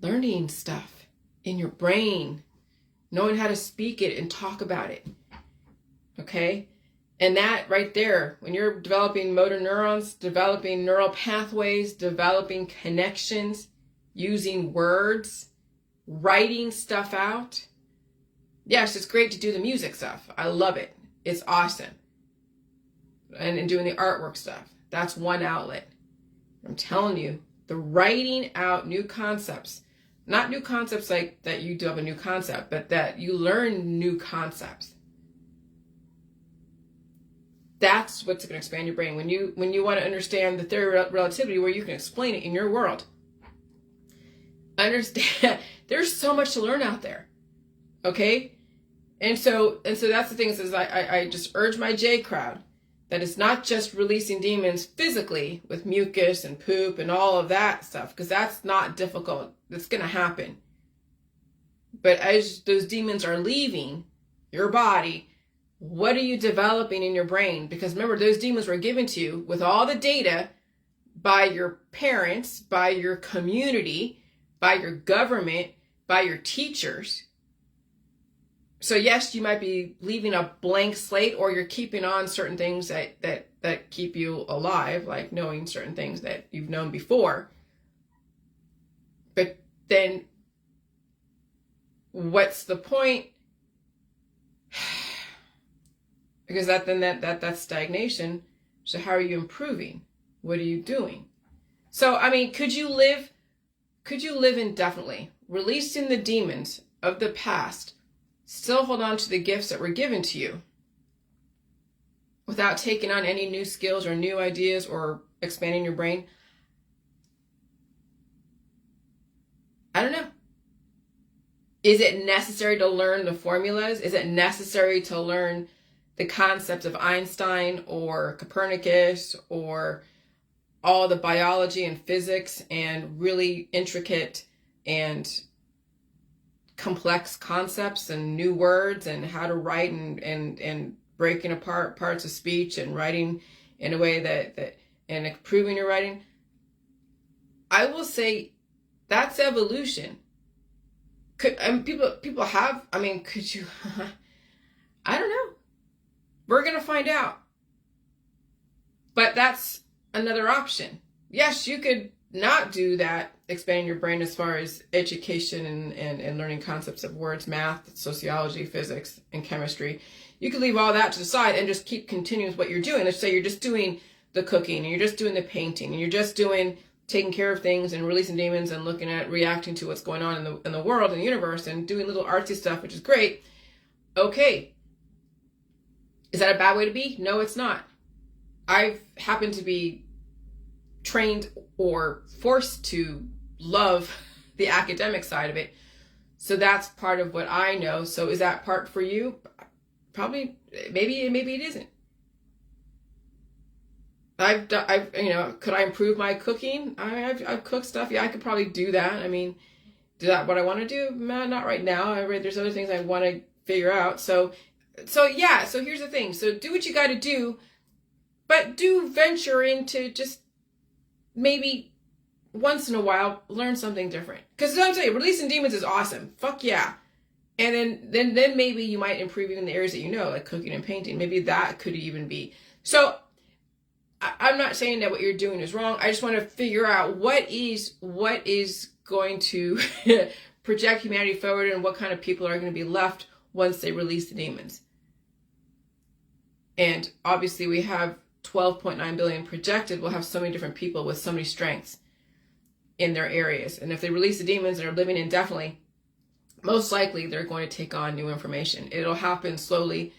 Learning stuff in your brain, knowing how to speak it and talk about it. Okay? And that right there, when you're developing motor neurons, developing neural pathways, developing connections, using words, writing stuff out. Yes, it's great to do the music stuff. I love it. It's awesome. And doing the artwork stuff. That's one outlet. I'm telling you, the writing out new concepts, not new concepts like that you develop a new concept, but that you learn new concepts. That's what's going to expand your brain. When you want to understand the theory of relativity, where you can explain it in your world. Understand, there's so much to learn out there. Okay? And so that's the thing, is I just urge my J crowd that it's not just releasing demons physically with mucus and poop and all of that stuff, because that's not difficult. That's going to happen. But as those demons are leaving your body, what are you developing in your brain? Because remember, those demons were given to you with all the data by your parents, by your community, by your government, by your teachers. So yes, you might be leaving a blank slate, or you're keeping on certain things that keep you alive, like knowing certain things that you've known before. But then what's the point? Because that's stagnation. So how are you improving? What are you doing? So, I mean, could you live indefinitely, releasing the demons of the past, still hold on to the gifts that were given to you without taking on any new skills or new ideas or expanding your brain? I don't know. Is it necessary to learn the formulas? Is it necessary to learn the concepts of Einstein or Copernicus or all the biology and physics and really intricate and complex concepts and new words and how to write and breaking apart parts of speech and writing in a way that and improving your writing? I will say that's evolution. Could people have, I mean, could you I don't know. We're going to find out. But that's another option. Yes, you could not do that, expanding your brain as far as education and learning concepts of words, math, sociology, physics, and chemistry. You could leave all that to the side and just keep continuing with what you're doing. Let's say you're just doing the cooking, and you're just doing the painting, and you're just doing taking care of things and releasing demons and looking at reacting to what's going on in the world and the universe and doing little artsy stuff, which is great. Okay. Is that a bad way to be? No, it's not. I've happened to be trained or forced to love the academic side of it. So that's part of what I know. So is that part for you? Probably, maybe it isn't. Could I improve my cooking? I've cooked stuff. Yeah, I could probably do that. I mean, is that what I want to do? Not right now. There's other things I want to figure out. So yeah, so here's the thing. So do what you got to do, but do venture into just maybe once in a while, learn something different. Because I'm saying, releasing demons is awesome. Fuck yeah. And then maybe you might improve even the areas that you know, like cooking and painting. Maybe that could even be. So I'm not saying that what you're doing is wrong. I just want to figure out what is going to project humanity forward and what kind of people are going to be left once they release the demons. And obviously we have 12.9 billion projected. We'll have so many different people with so many strengths in their areas. And if they release the demons and are living indefinitely, most likely they're going to take on new information. It'll happen slowly.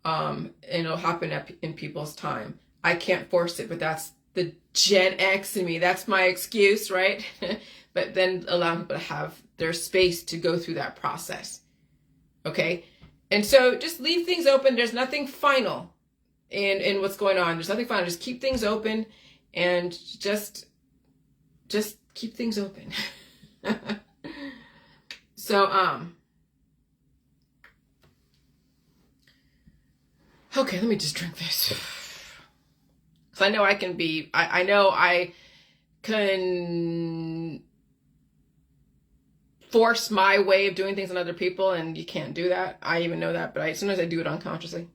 And it'll happen in people's time. I can't force it, but that's the Gen X in me. That's my excuse, right? But then allow people to have their space to go through that process. Okay? And so just leave things open. There's nothing final in what's going on. There's nothing final. Just keep things open and just keep things open. So, okay, let me just drink this. Because I know I can be, I know I can force my way of doing things on other people, and you can't do that. I even know that, but sometimes I do it unconsciously.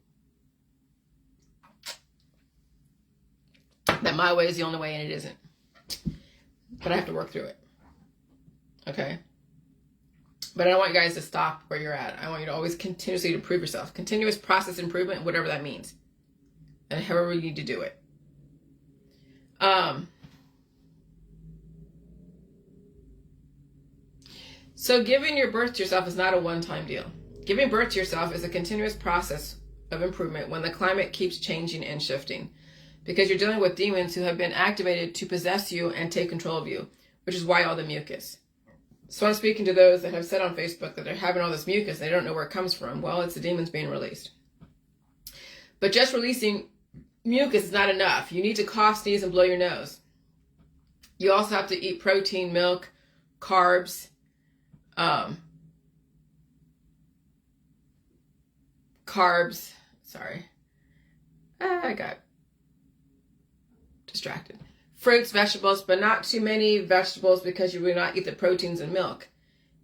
That my way is the only way, and it isn't. But I have to work through it. Okay? But I don't want you guys to stop where you're at. I want you to always continuously improve yourself. Continuous process improvement, whatever that means. And however you need to do it. So giving your birth to yourself is not a one-time deal. Giving birth to yourself is a continuous process of improvement when the climate keeps changing and shifting. Because you're dealing with demons who have been activated to possess you and take control of you, which is why all the mucus. So I'm speaking to those that have said on Facebook that they're having all this mucus, they don't know where it comes from. Well, it's the demons being released. But just releasing mucus is not enough. You need to cough, sneeze, and blow your nose. You also have to eat protein, milk, carbs, sorry. I got distracted. Fruits, vegetables, but not too many vegetables because you will not eat the proteins and milk.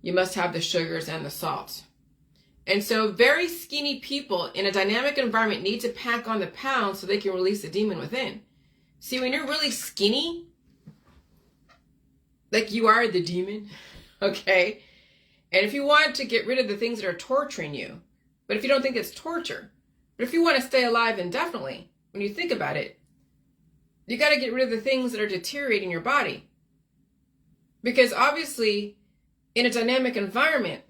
You must have the sugars and the salt. And so very skinny people in a dynamic environment need to pack on the pounds so they can release the demon within. See, when you're really skinny, like you are the demon, okay? And if you want to get rid of the things that are torturing you, but if you don't think it's torture, but if you want to stay alive indefinitely, when you think about it, you got to get rid of the things that are deteriorating your body. Because obviously, in a dynamic environment,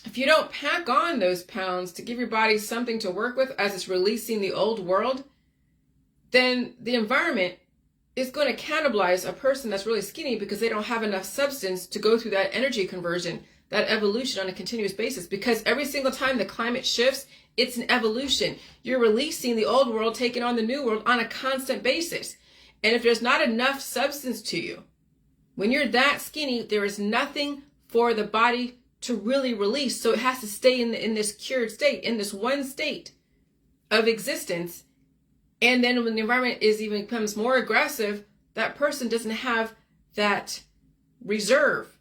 if you don't pack on those pounds to give your body something to work with as it's releasing the old world, then the environment is going to cannibalize a person that's really skinny because they don't have enough substance to go through that energy conversion, that evolution on a continuous basis. Because every single time the climate shifts, it's an evolution. You're releasing the old world, taking on the new world on a constant basis. And if there's not enough substance to you, when you're that skinny, there is nothing for the body to really release. So it has to stay in this cured state, in this one state of existence. And then when the environment becomes more aggressive, that person doesn't have that reserve,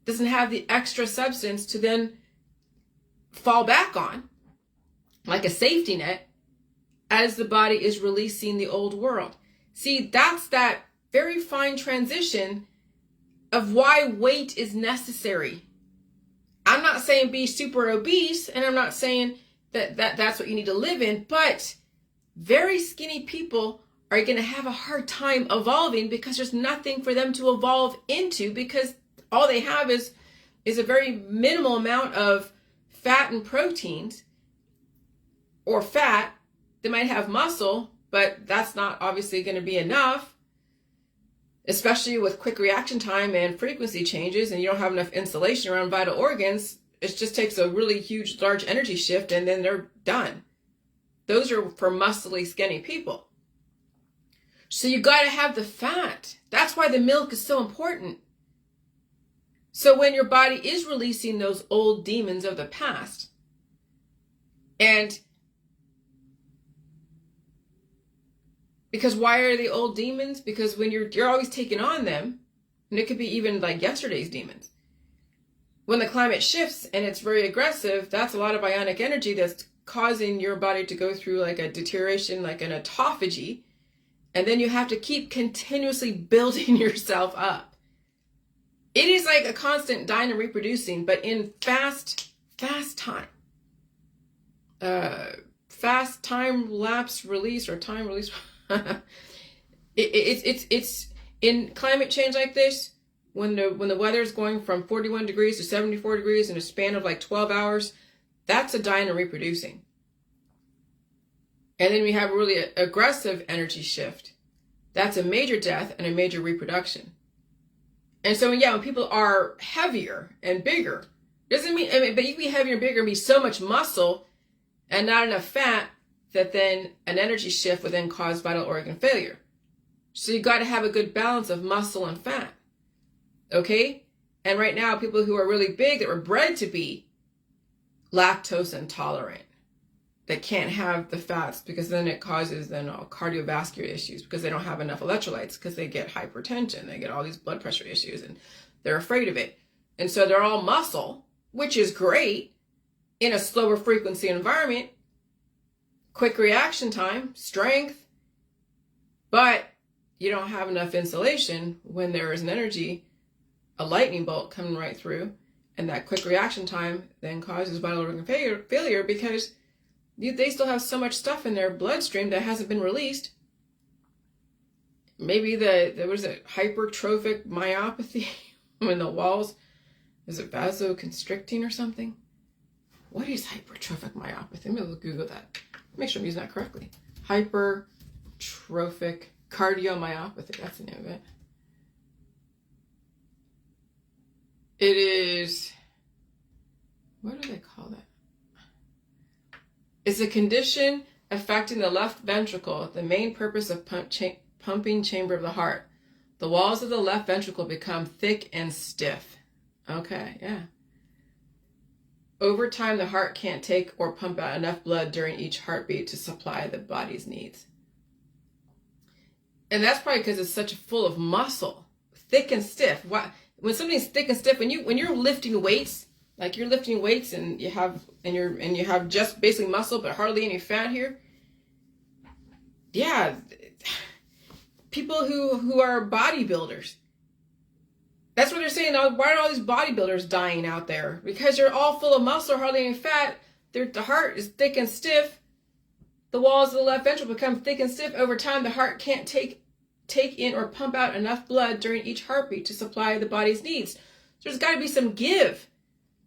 doesn't have the extra substance to then fall back on, like a safety net, as the body is releasing the old world. See, that's that very fine transition of why weight is necessary. I'm not saying be super obese, and I'm not saying that's what you need to live in, but very skinny people are going to have a hard time evolving because there's nothing for them to evolve into, because all they have is a very minimal amount of fat and proteins, or fat. They might have muscle, but that's not obviously going to be enough, especially with quick reaction time and frequency changes, and you don't have enough insulation around vital organs. It just takes a really huge, large energy shift, and then they're done. Those are for muscly, skinny people. So you got to have the fat. That's why the milk is so important. So when your body is releasing those old demons of the past, and because why are they old demons? Because when you're always taking on them, and it could be even like yesterday's demons. When the climate shifts and it's very aggressive, that's a lot of ionic energy that's causing your body to go through like a deterioration, like an autophagy. And then you have to keep continuously building yourself up. It is like a constant dying and reproducing, but in fast time. Fast time lapse release, or time release. It's in climate change like this, when the weather is going from 41 degrees to 74 degrees in a span of like 12 hours, That's a dying and reproducing. And then we have a really aggressive energy shift. That's a major death and a major reproduction. And so, yeah, when people are heavier and bigger, doesn't mean, but you can be heavier and bigger and be so much muscle and not enough fat that then an energy shift would then cause vital organ failure. So you got to have a good balance of muscle and fat. Okay? And right now, people who are really big that were bred to be lactose intolerant, that can't have the fats because then it causes then all cardiovascular issues because they don't have enough electrolytes, because they get hypertension, they get all these blood pressure issues, and they're afraid of it. And so they're all muscle, which is great in a slower frequency environment, quick reaction time, strength, but you don't have enough insulation when there is an energy, a lightning bolt coming right through, and that quick reaction time then causes vital organ failure because they still have so much stuff in their bloodstream that hasn't been released. Maybe there was a hypertrophic myopathy in the walls. Is it vasoconstricting or something? What is hypertrophic myopathy? Let me Google that. Make sure I'm using that correctly. Hypertrophic cardiomyopathy. That's the name of it. It is, what do they call that? It's a condition affecting the left ventricle, the main purpose of pumping chamber of the heart. The walls of the left ventricle become thick and stiff. Okay, yeah. Over time, the heart can't take or pump out enough blood during each heartbeat to supply the body's needs. And that's probably because it's such full of muscle, thick and stiff. When something's thick and stiff, when you're lifting weights, like you're lifting weights and you have just basically muscle but hardly any fat here. Yeah, people who are bodybuilders. That's what they're saying. Why are all these bodybuilders dying out there? Because they're all full of muscle, hardly any fat. The heart is thick and stiff. The walls of the left ventricle become thick and stiff. Over time, the heart can't take in or pump out enough blood during each heartbeat to supply the body's needs. So there's got to be some give.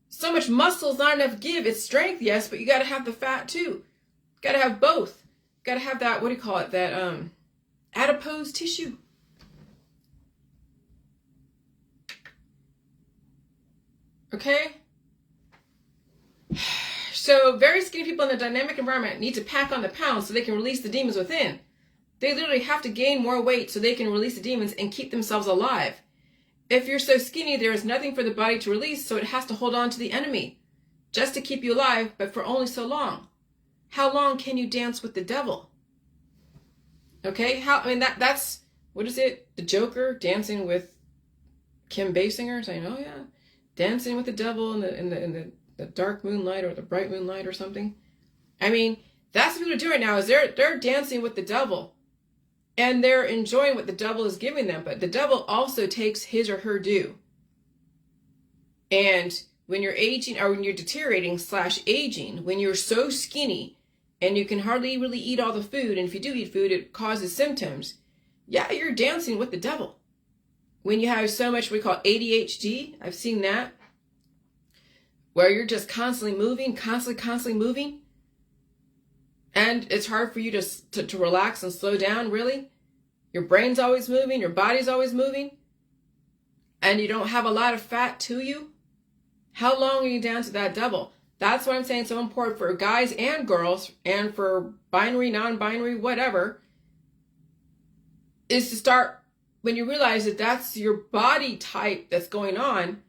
So much muscle is not enough give. It's strength, yes, but you got to have the fat too. You got to have both. You got to have that, what do you call it? That adipose tissue. Okay? So very skinny people in the dynamic environment need to pack on the pounds so they can release the demons within. They literally have to gain more weight so they can release the demons and keep themselves alive. If you're so skinny, there is nothing for the body to release, so it has to hold on to the enemy just to keep you alive, but for only so long. How long can you dance with the devil? Okay? That's, what is it? The Joker dancing with Kim Basinger saying, oh yeah, dancing with the devil in the dark moonlight or the bright moonlight or something. I mean, that's what people are doing right now, is they're dancing with the devil. And they're enjoying what the devil is giving them. But the devil also takes his or her due. And when you're aging, or when you're deteriorating / aging, when you're so skinny and you can hardly really eat all the food, and if you do eat food, it causes symptoms. Yeah, you're dancing with the devil. When you have so much we call ADHD, I've seen that, where you're just constantly moving, constantly moving. And it's hard for you to relax and slow down, really. Your brain's always moving, your body's always moving, and you don't have a lot of fat to you. How long are you down to that devil? That's why I'm saying it's so important for guys and girls, and for binary, non-binary, whatever, is to start, when you realize that that's your body type that's going on,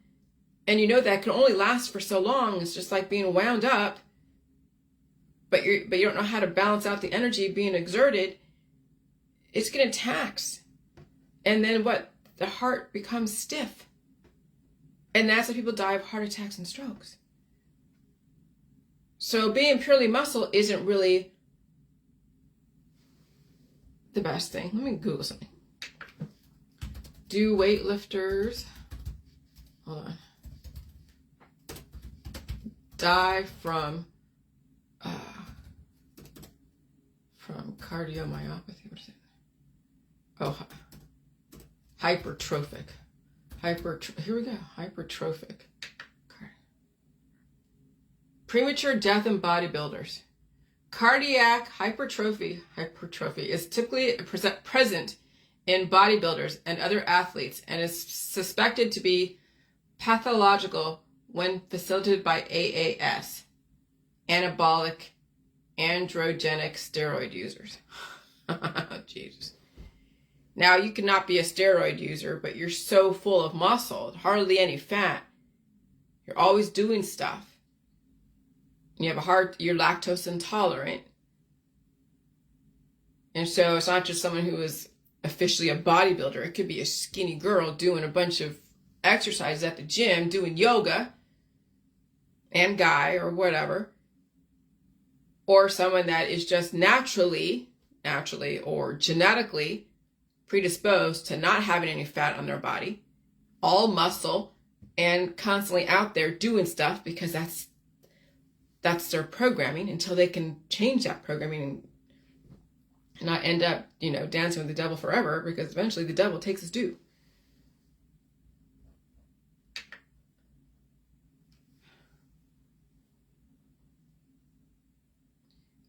and you know that can only last for so long. It's just like being wound up. But you don't know how to balance out the energy being exerted. It's going to tax. And then what? The heart becomes stiff. And that's why people die of heart attacks and strokes. So being purely muscle isn't really the best thing. Let me Google something. Do weightlifters, hold on, die from cardiomyopathy? What is it? Oh, hypertrophic. Here we go. Hypertrophic. Premature death in bodybuilders. Cardiac hypertrophy is typically present in bodybuilders and other athletes and is suspected to be pathological when facilitated by AAS, anabolic androgenic steroid users. Jesus. Now, you cannot be a steroid user, but you're so full of muscle, hardly any fat. You're always doing stuff. You have you're lactose intolerant. And so it's not just someone who is officially a bodybuilder. It could be a skinny girl doing a bunch of exercises at the gym, doing yoga, and guy or whatever. Or someone that is just naturally or genetically predisposed to not having any fat on their body, all muscle, and constantly out there doing stuff because that's their programming until they can change that programming and not end up, dancing with the devil forever, because eventually the devil takes his due.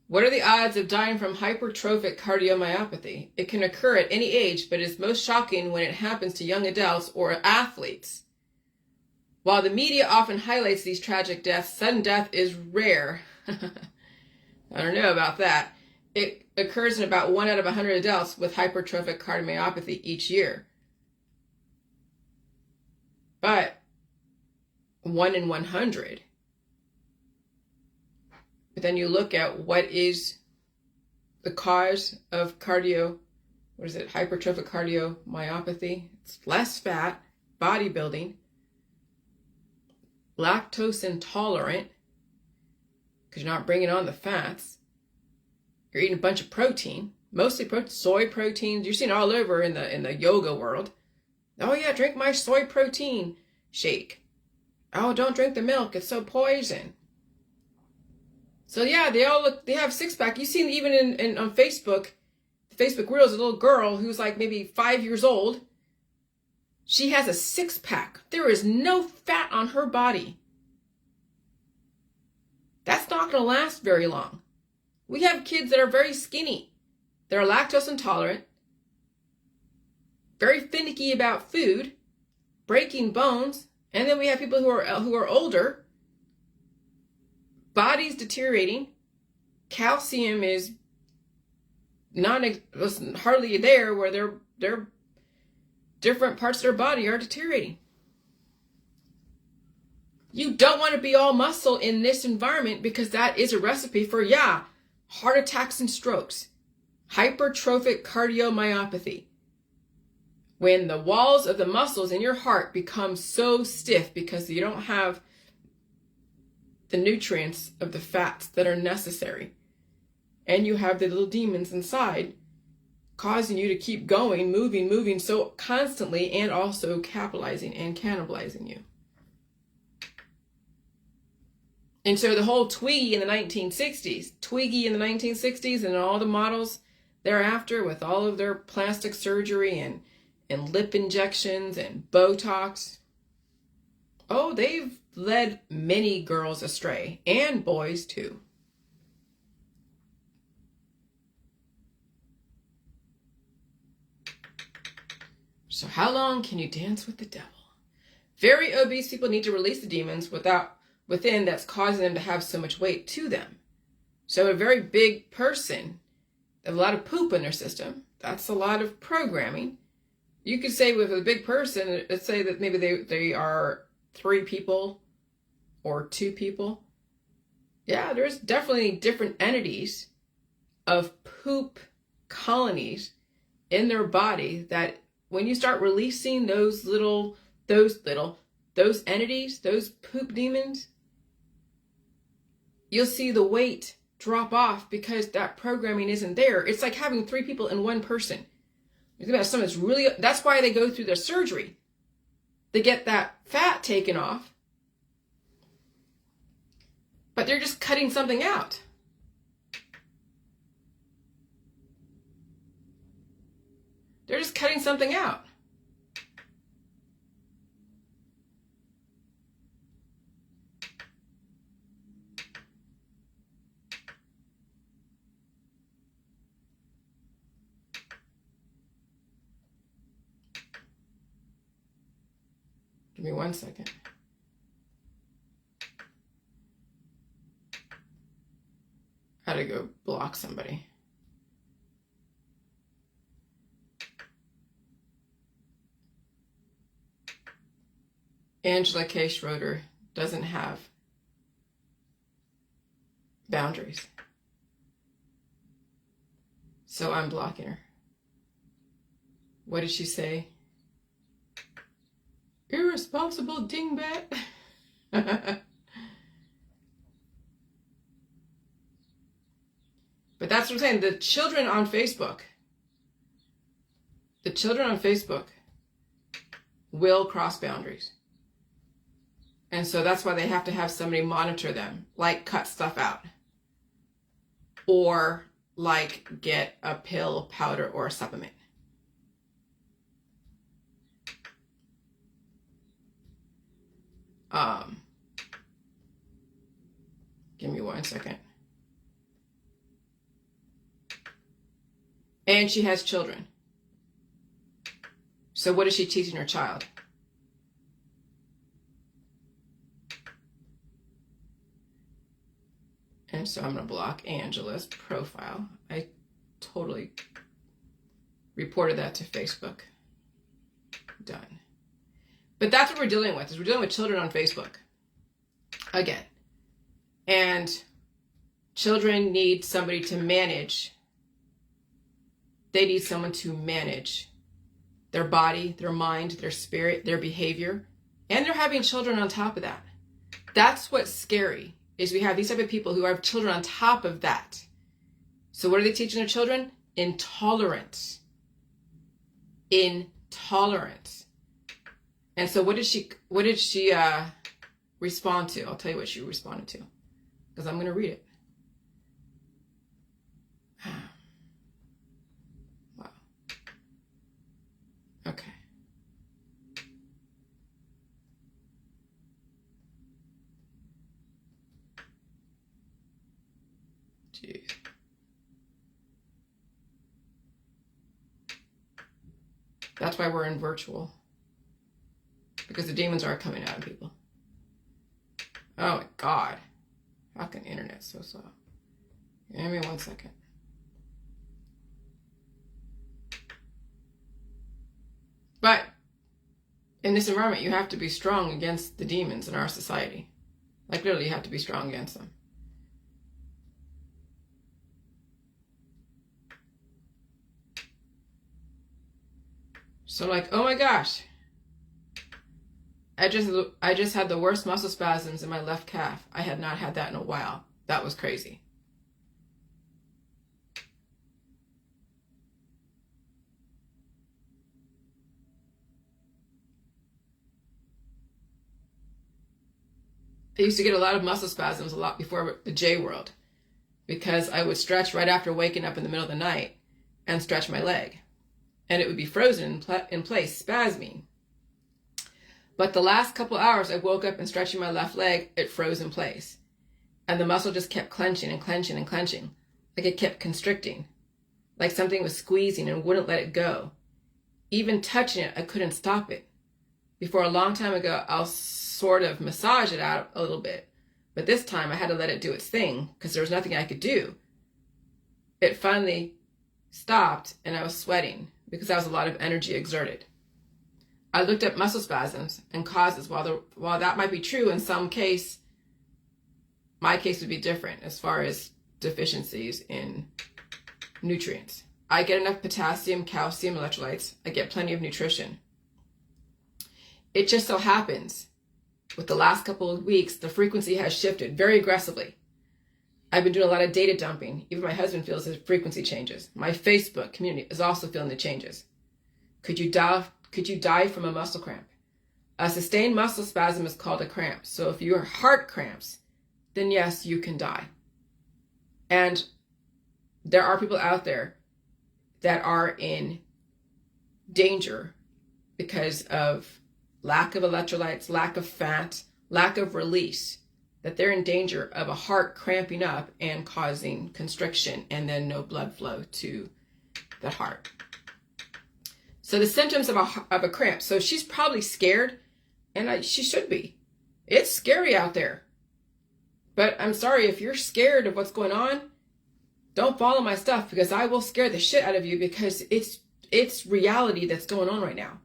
What are the odds of dying from hypertrophic cardiomyopathy? It can occur at any age, but is most shocking when it happens to young adults or athletes. While the media often highlights these tragic deaths, sudden death is rare. I don't know about that. It occurs in about 1 out of 100 adults with hypertrophic cardiomyopathy each year. But 1 in 100. But then you look at what is the cause of hypertrophic cardiomyopathy. It's less fat, bodybuilding, lactose intolerant, because you're not bringing on the fats. You're eating a bunch of protein, mostly soy proteins. You're seeing all over in the yoga world. Oh yeah, drink my soy protein shake. Oh, don't drink the milk, it's so poison. So yeah, they have six-pack. You've seen even on Facebook, Facebook Reels, a little girl who's like maybe 5 years old. She has a six-pack. There is no fat on her body. That's not going to last very long. We have kids that are very skinny. They're lactose intolerant, very finicky about food, breaking bones, and then we have people who are older. Body's deteriorating. Calcium is hardly there, where their different parts of their body are deteriorating. You don't want to be all muscle in this environment, because that is a recipe for, heart attacks and strokes. Hypertrophic cardiomyopathy. When the walls of the muscles in your heart become so stiff because you don't have the nutrients of the fats that are necessary, and you have the little demons inside causing you to keep going, moving so constantly, and also capitalizing and cannibalizing you. And so the whole Twiggy in the 1960s and all the models thereafter, with all of their plastic surgery and lip injections and Botox, they've led many girls astray, and boys too. So how long can you dance with the devil? Very obese people need to release the demons within that's causing them to have so much weight to them. So a very big person, they have a lot of poop in their system. That's a lot of programming. You could say with a big person, let's say that maybe they are 3 people or 2 people. Yeah, there's definitely different entities of poop colonies in their body that when you start releasing those entities, those poop demons, you'll see the weight drop off because that programming isn't there. It's like having 3 people in one person. You think about someone that's why they go through their surgery. They get that fat taken off, but they're just cutting something out. They're just cutting something out. Give me 1 second. I had to go block somebody. Angela K. Schroeder doesn't have boundaries. So I'm blocking her. What did she say? Irresponsible dingbat. But that's what I'm saying. The children on Facebook will cross boundaries. And so that's why they have to have somebody monitor them, like cut stuff out. Or like get a pill, powder, or a supplement. Give me 1 second. And she has children. So what is she teaching her child? And so I'm going to block Angela's profile. I totally reported that to Facebook. Done. But that's what we're dealing with. We're dealing with children on Facebook. Again. And children need somebody to manage. They need someone to manage their body, their mind, their spirit, their behavior. And they're having children on top of that. That's what's scary, is we have these type of people who have children on top of that. So what are they teaching their children? Intolerance. Intolerance. And so what did she respond to? I'll tell you what she responded to, because I'm going to read it. Wow. Okay. Jeez. That's why we're in virtual. Because the demons are coming out of people. Oh my God. How can the internet so slow? Give me 1 second. But in this environment, you have to be strong against the demons in our society. Like literally, you have to be strong against them. So like, oh my gosh. I just had the worst muscle spasms in my left calf. I had not had that in a while. That was crazy. I used to get a lot of muscle spasms a lot before the J world, because I would stretch right after waking up in the middle of the night and stretch my leg, and it would be frozen in place, spasming. But the last couple hours I woke up and stretching my left leg, it froze in place. And the muscle just kept clenching and clenching and clenching. Like it kept constricting. Like something was squeezing and wouldn't let it go. Even touching it, I couldn't stop it. Before a long time ago, I'll sort of massage it out a little bit. But this time I had to let it do its thing because there was nothing I could do. It finally stopped and I was sweating because that was a lot of energy exerted. I looked up muscle spasms and causes. While that might be true in some case, my case would be different as far as deficiencies in nutrients. I get enough potassium, calcium, electrolytes. I get plenty of nutrition. It just so happens with the last couple of weeks, the frequency has shifted very aggressively. I've been doing a lot of data dumping. Even my husband feels his frequency changes. My Facebook community is also feeling the changes. Could you die from a muscle cramp? A sustained muscle spasm is called a cramp. So if your heart cramps, then yes, you can die. And there are people out there that are in danger because of lack of electrolytes, lack of fat, lack of release, that they're in danger of a heart cramping up and causing constriction and then no blood flow to the heart. So the symptoms of a cramp. So she's probably scared And she should be. It's scary out there. But I'm sorry, if you're scared of what's going on, don't follow my stuff, because I will scare the shit out of you, because it's reality that's going on right now.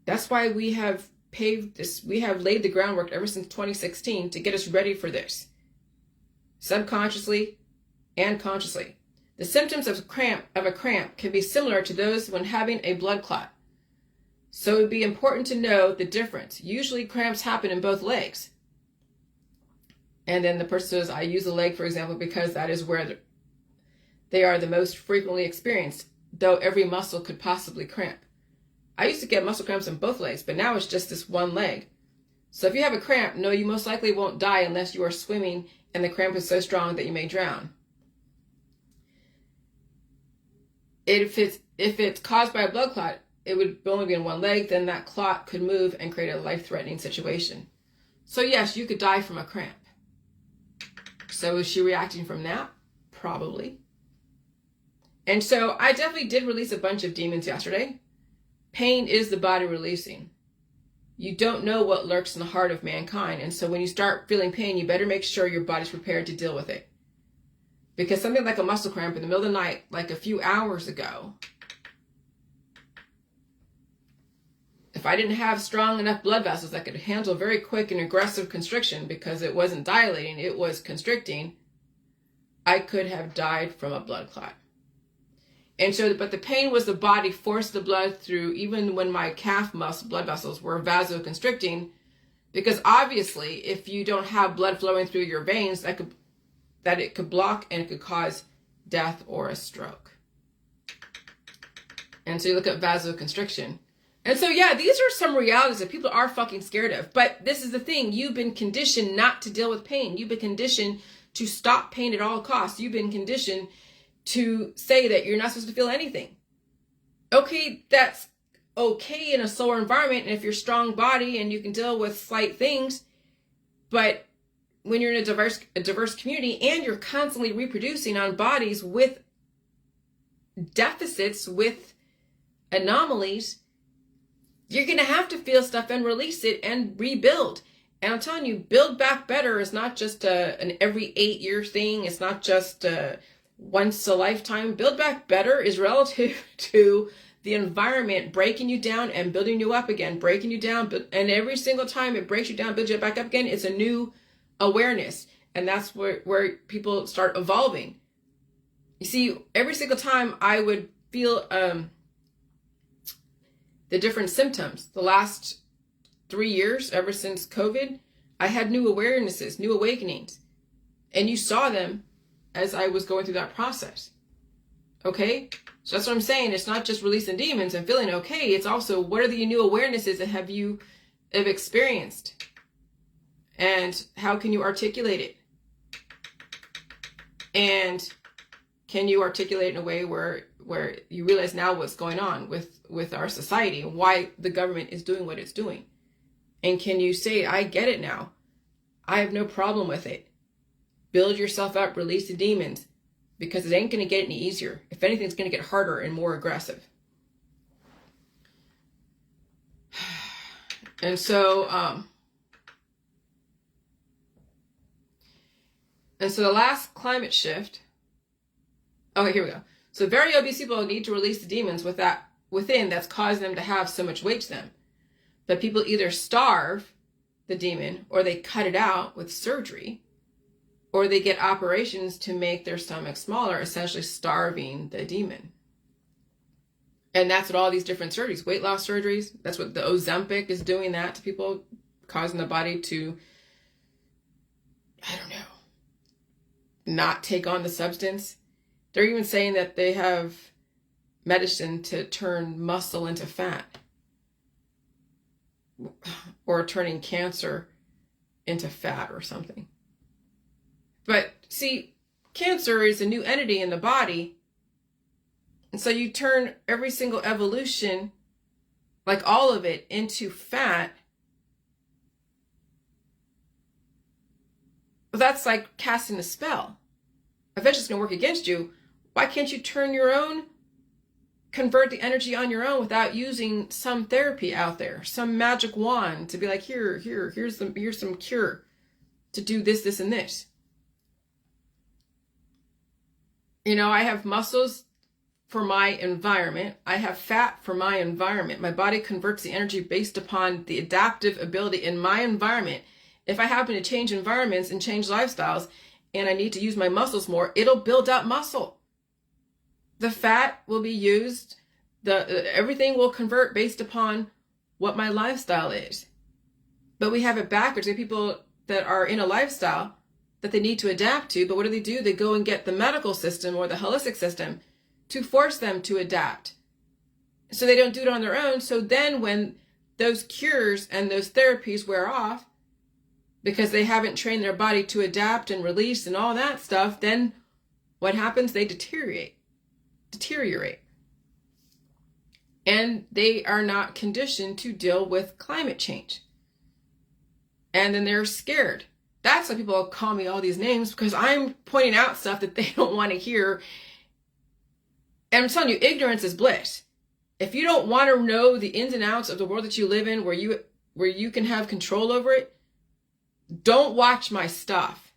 That's why we have paved this, we have laid the groundwork ever since 2016 to get us ready for this. Subconsciously and consciously. The symptoms of a cramp can be similar to those when having a blood clot. So it would be important to know the difference. Usually cramps happen in both legs. And then the person says, I use the leg, for example, because that is where they are the most frequently experienced, though every muscle could possibly cramp. I used to get muscle cramps in both legs, but now it's just this one leg. So if you have a cramp, no, you most likely won't die unless you are swimming and the cramp is so strong that you may drown. If it's caused by a blood clot, it would only be in one leg, then that clot could move and create a life-threatening situation. So yes, you could die from a cramp. So is she reacting from that? Probably. And so I definitely did release a bunch of demons yesterday. Pain is the body releasing. You don't know what lurks in the heart of mankind. And so when you start feeling pain, you better make sure your body's prepared to deal with it. Because something like a muscle cramp in the middle of the night, like a few hours ago, if I didn't have strong enough blood vessels that could handle very quick and aggressive constriction, because it wasn't dilating, it was constricting, I could have died from a blood clot. And so, but the pain was the body forced the blood through, even when my calf muscle blood vessels were vasoconstricting, because obviously if you don't have blood flowing through your veins, that it could block and it could cause death or a stroke. And so you look at vasoconstriction. And so, yeah, these are some realities that people are fucking scared of. But this is the thing. You've been conditioned not to deal with pain. You've been conditioned to stop pain at all costs. You've been conditioned to say that you're not supposed to feel anything. Okay, that's okay in a slower environment and if you're a strong body and you can deal with slight things. But when you're in a diverse community and you're constantly reproducing on bodies with deficits, with anomalies, you're going to have to feel stuff and release it and rebuild. And I'm telling you, build back better is not just an every 8-year thing. It's not just once a lifetime. Build back better is relative to the environment breaking you down and building you up again, breaking you down. And every single time it breaks you down, builds you back up again, it's a new awareness. And that's where people start evolving. You see, every single time I would feel the different symptoms, the last 3 years, ever since COVID, I had new awarenesses, new awakenings. And you saw them as I was going through that process. Okay? So that's what I'm saying. It's not just releasing demons and feeling okay. It's also, what are the new awarenesses that have experienced? And how can you articulate it? And can you articulate in a way where you realize now what's going on with our society and why the government is doing what it's doing? And can you say, I get it now. I have no problem with it. Build yourself up, release the demons, because it ain't going to get any easier. If anything, it's going to get harder and more aggressive. And so, the last climate shift. Okay, here we go. So very obese people need to release the demons within that's caused them to have so much weight to them. But people either starve the demon or they cut it out with surgery, or they get operations to make their stomach smaller, essentially starving the demon. And that's what all these different surgeries, weight loss surgeries, that's what the Ozempic is doing that to people, causing the body to, I don't know, not take on the substance. They're even saying that they have medicine to turn muscle into fat, or turning cancer into fat or something. But see, cancer is a new entity in the body. And so you turn every single evolution, like all of it, into fat. Well, that's like casting a spell. Eventually it's going to work against you. Why can't you turn your own convert the energy on your own without using some therapy out there, some magic wand to be like, here's some cure to do this, this, and this. You know, I have muscles for my environment. I have fat for my environment. My body converts the energy based upon the adaptive ability in my environment. If I happen to change environments and change lifestyles and I need to use my muscles more, it'll build up muscle. The fat will be used. Everything will convert based upon what my lifestyle is. But we have it backwards. We have people that are in a lifestyle that they need to adapt to, but what do? They go and get the medical system or the holistic system to force them to adapt. So they don't do it on their own. So then when those cures and those therapies wear off, because they haven't trained their body to adapt and release and all that stuff, then what happens? They deteriorate. And they are not conditioned to deal with climate change. And then they're scared. That's why people call me all these names, because I'm pointing out stuff that they don't want to hear. And I'm telling you, ignorance is bliss. If you don't want to know the ins and outs of the world that you live in, where you can have control over it, don't watch my stuff.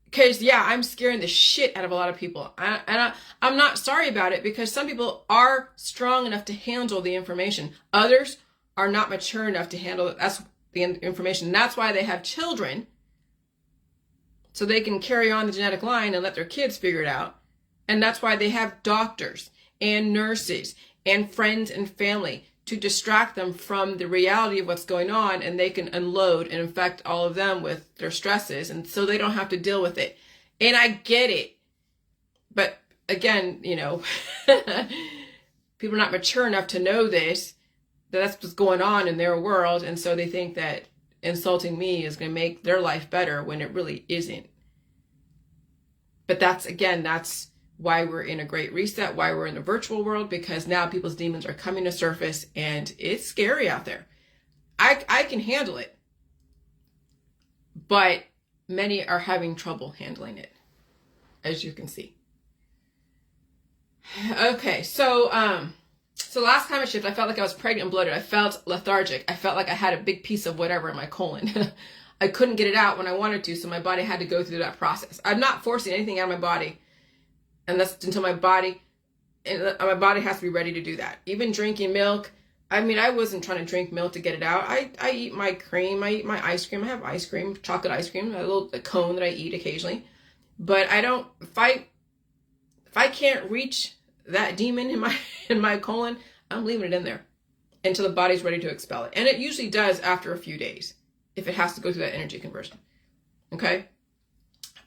Because, yeah, I'm scaring the shit out of a lot of people. I'm not sorry about it, because some people are strong enough to handle the information. Others are not mature enough to handle it. That's the information. And that's why they have children, so they can carry on the genetic line and let their kids figure it out. And that's why they have doctors and nurses and friends and family to distract them from the reality of what's going on, and they can unload and infect all of them with their stresses, and so they don't have to deal with it. And I get it. But again, you know, people are not mature enough to know this, that's what's going on in their world, and so they think that insulting me is going to make their life better when it really isn't. But that's why we're in a great reset, why we're in the virtual world, because now people's demons are coming to surface, and it's scary out there. I can handle it, but many are having trouble handling it, as you can see. Okay, so last time I shift, I felt like I was pregnant and bloated. I felt lethargic. I felt like I had a big piece of whatever in my colon. I couldn't get it out when I wanted to, so my body had to go through that process. I'm not forcing anything out of my body, and that's until my body has to be ready to do that. Even drinking milk, I mean, I wasn't trying to drink milk to get it out. I eat my cream, I eat my ice cream. I have ice cream, chocolate ice cream, a cone that I eat occasionally. But I don't, if I can't reach that demon in my colon, I'm leaving it in there until the body's ready to expel it. And it usually does after a few days, if it has to go through that energy conversion. Okay?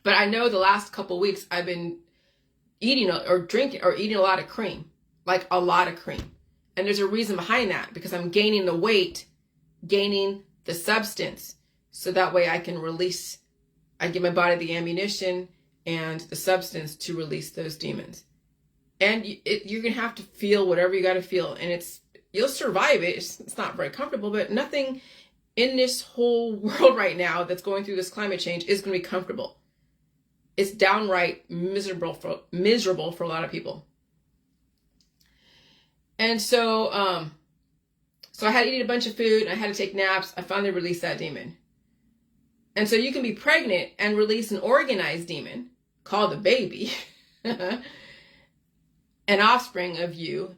But I know the last couple weeks I've been eating a lot of cream, like a lot of cream. And there's a reason behind that, because I'm gaining the weight, gaining the substance, so that way I give my body the ammunition and the substance to release those demons. And you're going to have to feel whatever you got to feel, and you'll survive it. It's not very comfortable, but nothing in this whole world right now that's going through this climate change is going to be comfortable. It's downright miserable for a lot of people. And so I had to eat a bunch of food, and I had to take naps. I finally released that demon. And so you can be pregnant and release an organized demon called a baby, an offspring of you,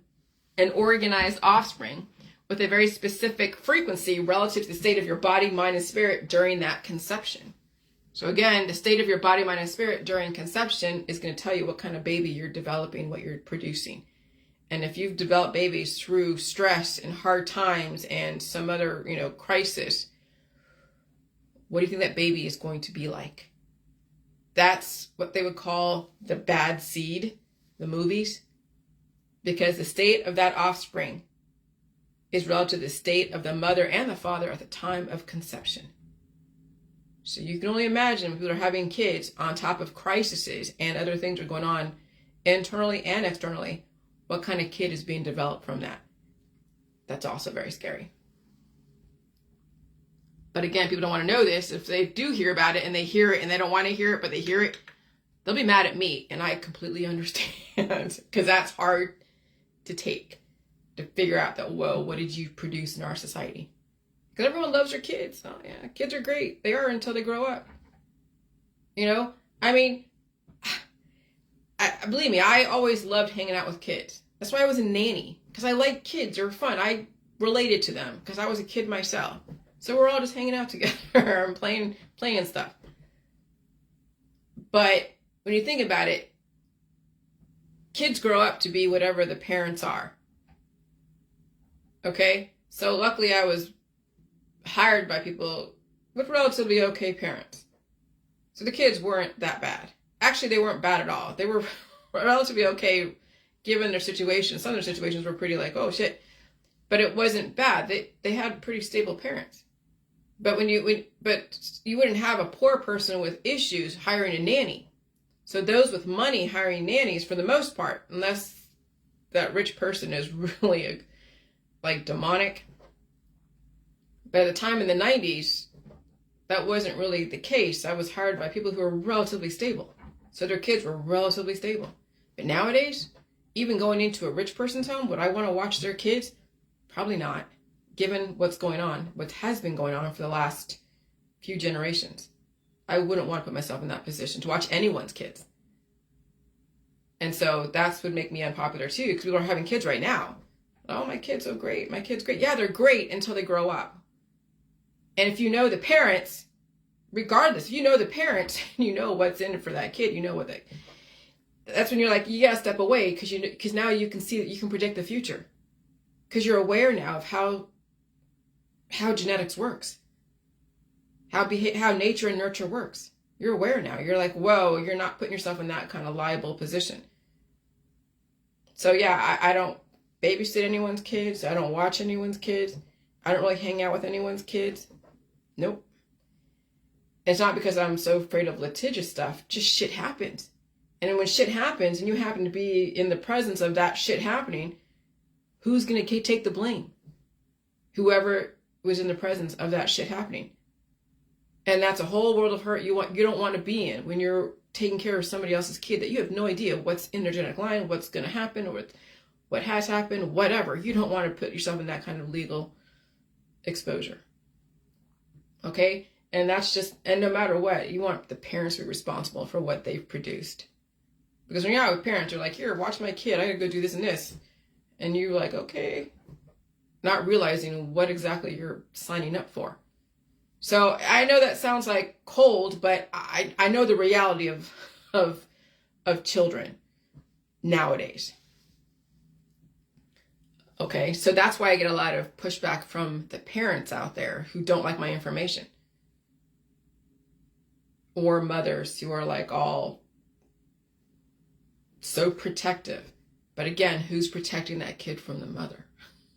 an organized offspring with a very specific frequency relative to the state of your body, mind, and spirit during that conception. So again, the state of your body, mind, and spirit during conception is going to tell you what kind of baby you're developing, what you're producing. And if you've developed babies through stress and hard times and some other, crisis, what do you think that baby is going to be like? That's what they would call the bad seed, the movies. Because the state of that offspring is relative to the state of the mother and the father at the time of conception. So you can only imagine when people are having kids on top of crises and other things are going on internally and externally, what kind of kid is being developed from that. That's also very scary. But again, people don't want to know this. If they do hear about it and they hear it and they don't want to hear it, but they hear it, they'll be mad at me. And I completely understand, because that's hard to take to figure out that, whoa, what did you produce in our society? Because everyone loves their kids. Oh, yeah, kids are great. They are until they grow up. You know? I mean, believe me, I always loved hanging out with kids. That's why I was a nanny. Because I like kids. They're fun. I related to them because I was a kid myself. So we're all just hanging out together and playing stuff. But when you think about it, kids grow up to be whatever the parents are. Okay? So luckily I was hired by people with relatively okay parents. So the kids weren't that bad. Actually, they weren't bad at all. They were relatively okay given their situation. Some of their situations were pretty like, oh shit. But it wasn't bad. They had pretty stable parents. But but you wouldn't have a poor person with issues hiring a nanny. So those with money hiring nannies for the most part, unless that rich person is really like demonic. But at the time in the 90s, that wasn't really the case. I was hired by people who were relatively stable. So their kids were relatively stable. But nowadays, even going into a rich person's home, would I want to watch their kids? Probably not, given what's going on, what has been going on for the last few generations. I wouldn't want to put myself in that position to watch anyone's kids. And so that's what would make me unpopular too, because people are having kids right now. Oh, my kid's so great. My kid's great. Yeah, they're great until they grow up. And if you know the parents, regardless, if you know the parents, you know what's in it for that kid, you know what that's when you're like, you gotta step away because now you can see that you can predict the future. Because you're aware now of how genetics works. How nature and nurture works. You're aware now. You're like, whoa, you're not putting yourself in that kind of liable position. So yeah, I don't babysit anyone's kids. I don't watch anyone's kids. I don't really hang out with anyone's kids. Nope. It's not because I'm so afraid of litigious stuff. Just shit happens. And when shit happens and you happen to be in the presence of that shit happening, who's going to take the blame? Whoever was in the presence of that shit happening. And that's a whole world of hurt you don't want to be in when you're taking care of somebody else's kid that you have no idea what's in their genetic line, what's going to happen, or what has happened, whatever. You don't want to put yourself in that kind of legal exposure. Okay? And no matter what, you want the parents to be responsible for what they've produced. Because when you're out with parents, you're like, here, watch my kid. I gotta go do this and this. And you're like, okay. Not realizing what exactly you're signing up for. So I know that sounds like cold, but I know the reality of children nowadays. Okay, so that's why I get a lot of pushback from the parents out there who don't like my information. Or mothers who are like all so protective. But again, who's protecting that kid from the mother?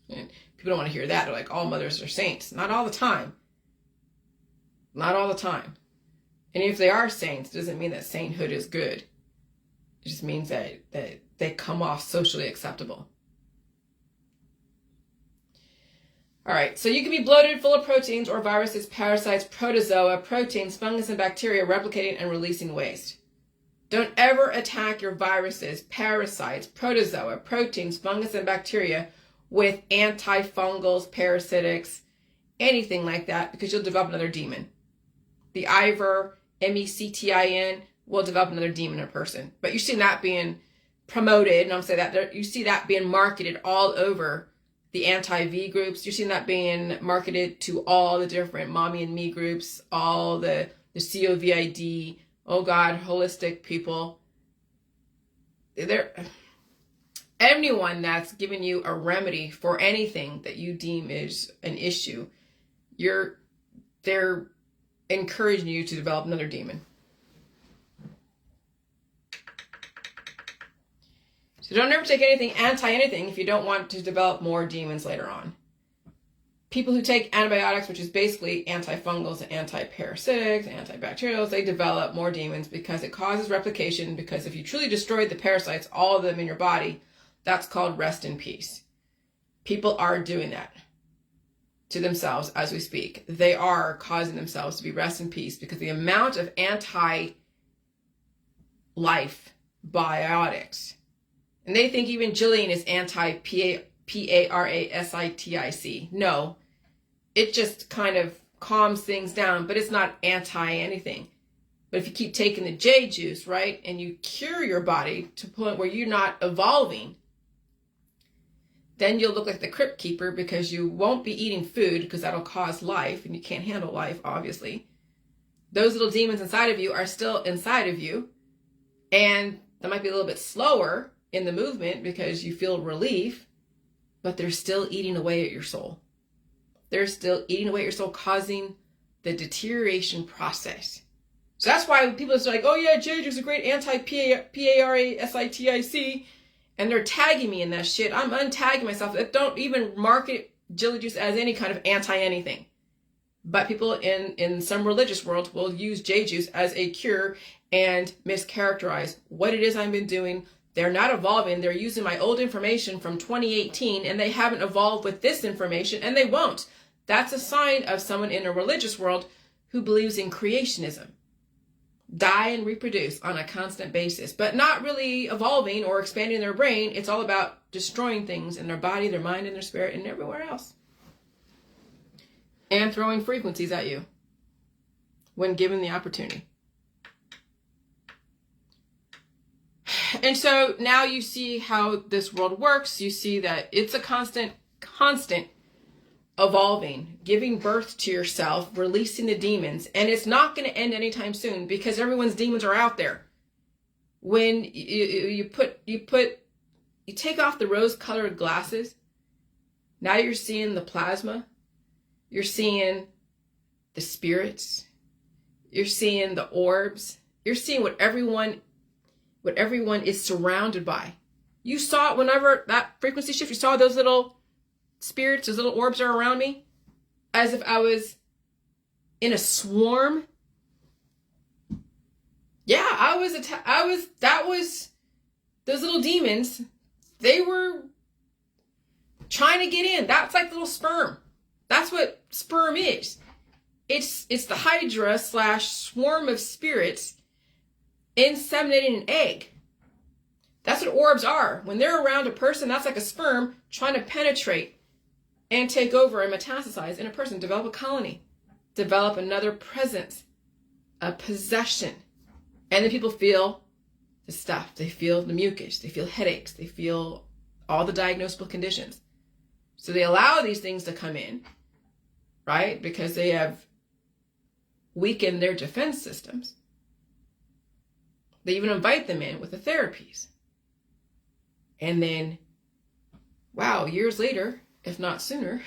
And people don't want to hear that. They're like, all mothers are saints. Not all the time. Not all the time. And if they are saints, it doesn't mean that sainthood is good. It just means that they come off socially acceptable. All right, so you can be bloated, full of proteins or viruses, parasites, protozoa, proteins, fungus, and bacteria replicating and releasing waste. Don't ever attack your viruses, parasites, protozoa, proteins, fungus, and bacteria with antifungals, parasitics, anything like that, because you'll develop another demon. The Ivor, MECTIN, will develop another demon in a person. But you see that being promoted, and I'm saying that you see that being marketed all over the anti-V groups. You're seeing that being marketed to all the different mommy and me groups, all the COVID, oh God, holistic people. Anyone that's giving you a remedy for anything that you deem is an issue, they're encouraging you to develop another demon. So don't ever take anything anti-anything if you don't want to develop more demons later on. People who take antibiotics, which is basically antifungals and antiparasitics, antibacterials, they develop more demons because it causes replication. Because if you truly destroyed the parasites, all of them in your body, that's called rest in peace. People are doing that to themselves as we speak. They are causing themselves to be rest in peace because the amount of anti-life biotics And they think even Jillian is anti-parasitic. No, it just kind of calms things down, but it's not anti-anything. But if you keep taking the J juice, right, and you cure your body to a point where you're not evolving, then you'll look like the crypt keeper, because you won't be eating food, because that'll cause life, and you can't handle life, obviously. Those little demons inside of you are still inside of you, and they might be a little bit slower in the movement because you feel relief, but they're still eating away at your soul. They're still eating away at your soul, causing the deterioration process. So that's why people are like, oh yeah, J juice is a great anti-parasitic, and they're tagging me in that shit. I'm untagging myself. Don't even market Jilly Juice as any kind of anti-anything. But people in some religious world will use J juice as a cure and mischaracterize what it is I've been doing. They're not evolving. They're using my old information from 2018, and they haven't evolved with this information, and they won't. That's a sign of someone in a religious world who believes in creationism. Die and reproduce on a constant basis, but not really evolving or expanding their brain. It's all about destroying things in their body, their mind, and their spirit, and everywhere else. And throwing frequencies at you when given the opportunity. And so now you see how this world works. You see that it's a constant evolving, giving birth to yourself, releasing the demons, and it's not going to end anytime soon, because everyone's demons are out there. When you take off the rose-colored glasses, now you're seeing the plasma, you're seeing the spirits, you're seeing the orbs, you're seeing what everyone is surrounded by. You saw it whenever that frequency shift, you saw those little spirits, those little orbs are around me, as if I was in a swarm. Yeah, those little demons, they were trying to get in. That's like little sperm. That's what sperm is. It's the hydra / swarm of spirits inseminating an egg. That's what orbs are. When they're around a person, that's like a sperm trying to penetrate and take over and metastasize in a person, develop a colony, develop another presence, a possession. And then people feel the stuff. They feel the mucus. They feel headaches. They feel all the diagnosable conditions. So they allow these things to come in, right? Because they have weakened their defense systems. They even invite them in with the therapies. And then, wow, years later, if not sooner,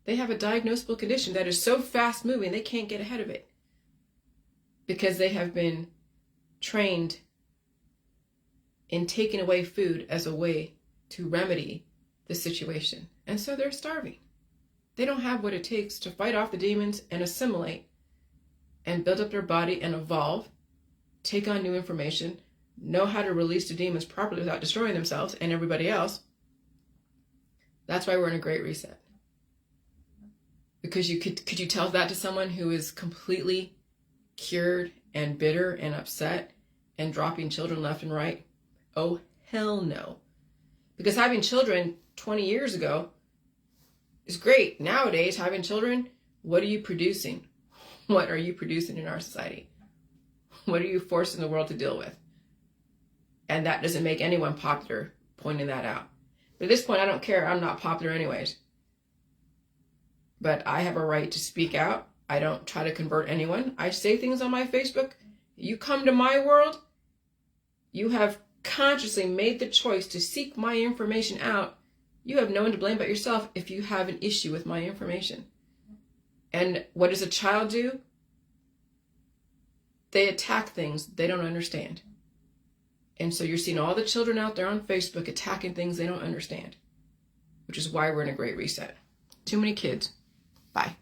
they have a diagnosable condition that is so fast moving they can't get ahead of it, because they have been trained in taking away food as a way to remedy the situation. And so they're starving. They don't have what it takes to fight off the demons and assimilate and build up their body and evolve, take on new information, know how to release the demons properly without destroying themselves and everybody else. That's why we're in a great reset. Because could you tell that to someone who is completely cured and bitter and upset and dropping children left and right? Oh, hell no. Because having children 20 years ago is great. Nowadays, having children, what are you producing? What are you producing in our society? What are you forcing the world to deal with? And that doesn't make anyone popular, pointing that out. But at this point, I don't care. I'm not popular anyways. But I have a right to speak out. I don't try to convert anyone. I say things on my Facebook. You come to my world, you have consciously made the choice to seek my information out. You have no one to blame but yourself if you have an issue with my information. And what does a child do? They attack things they don't understand. And so you're seeing all the children out there on Facebook attacking things they don't understand, which is why we're in a great reset. Too many kids. Bye.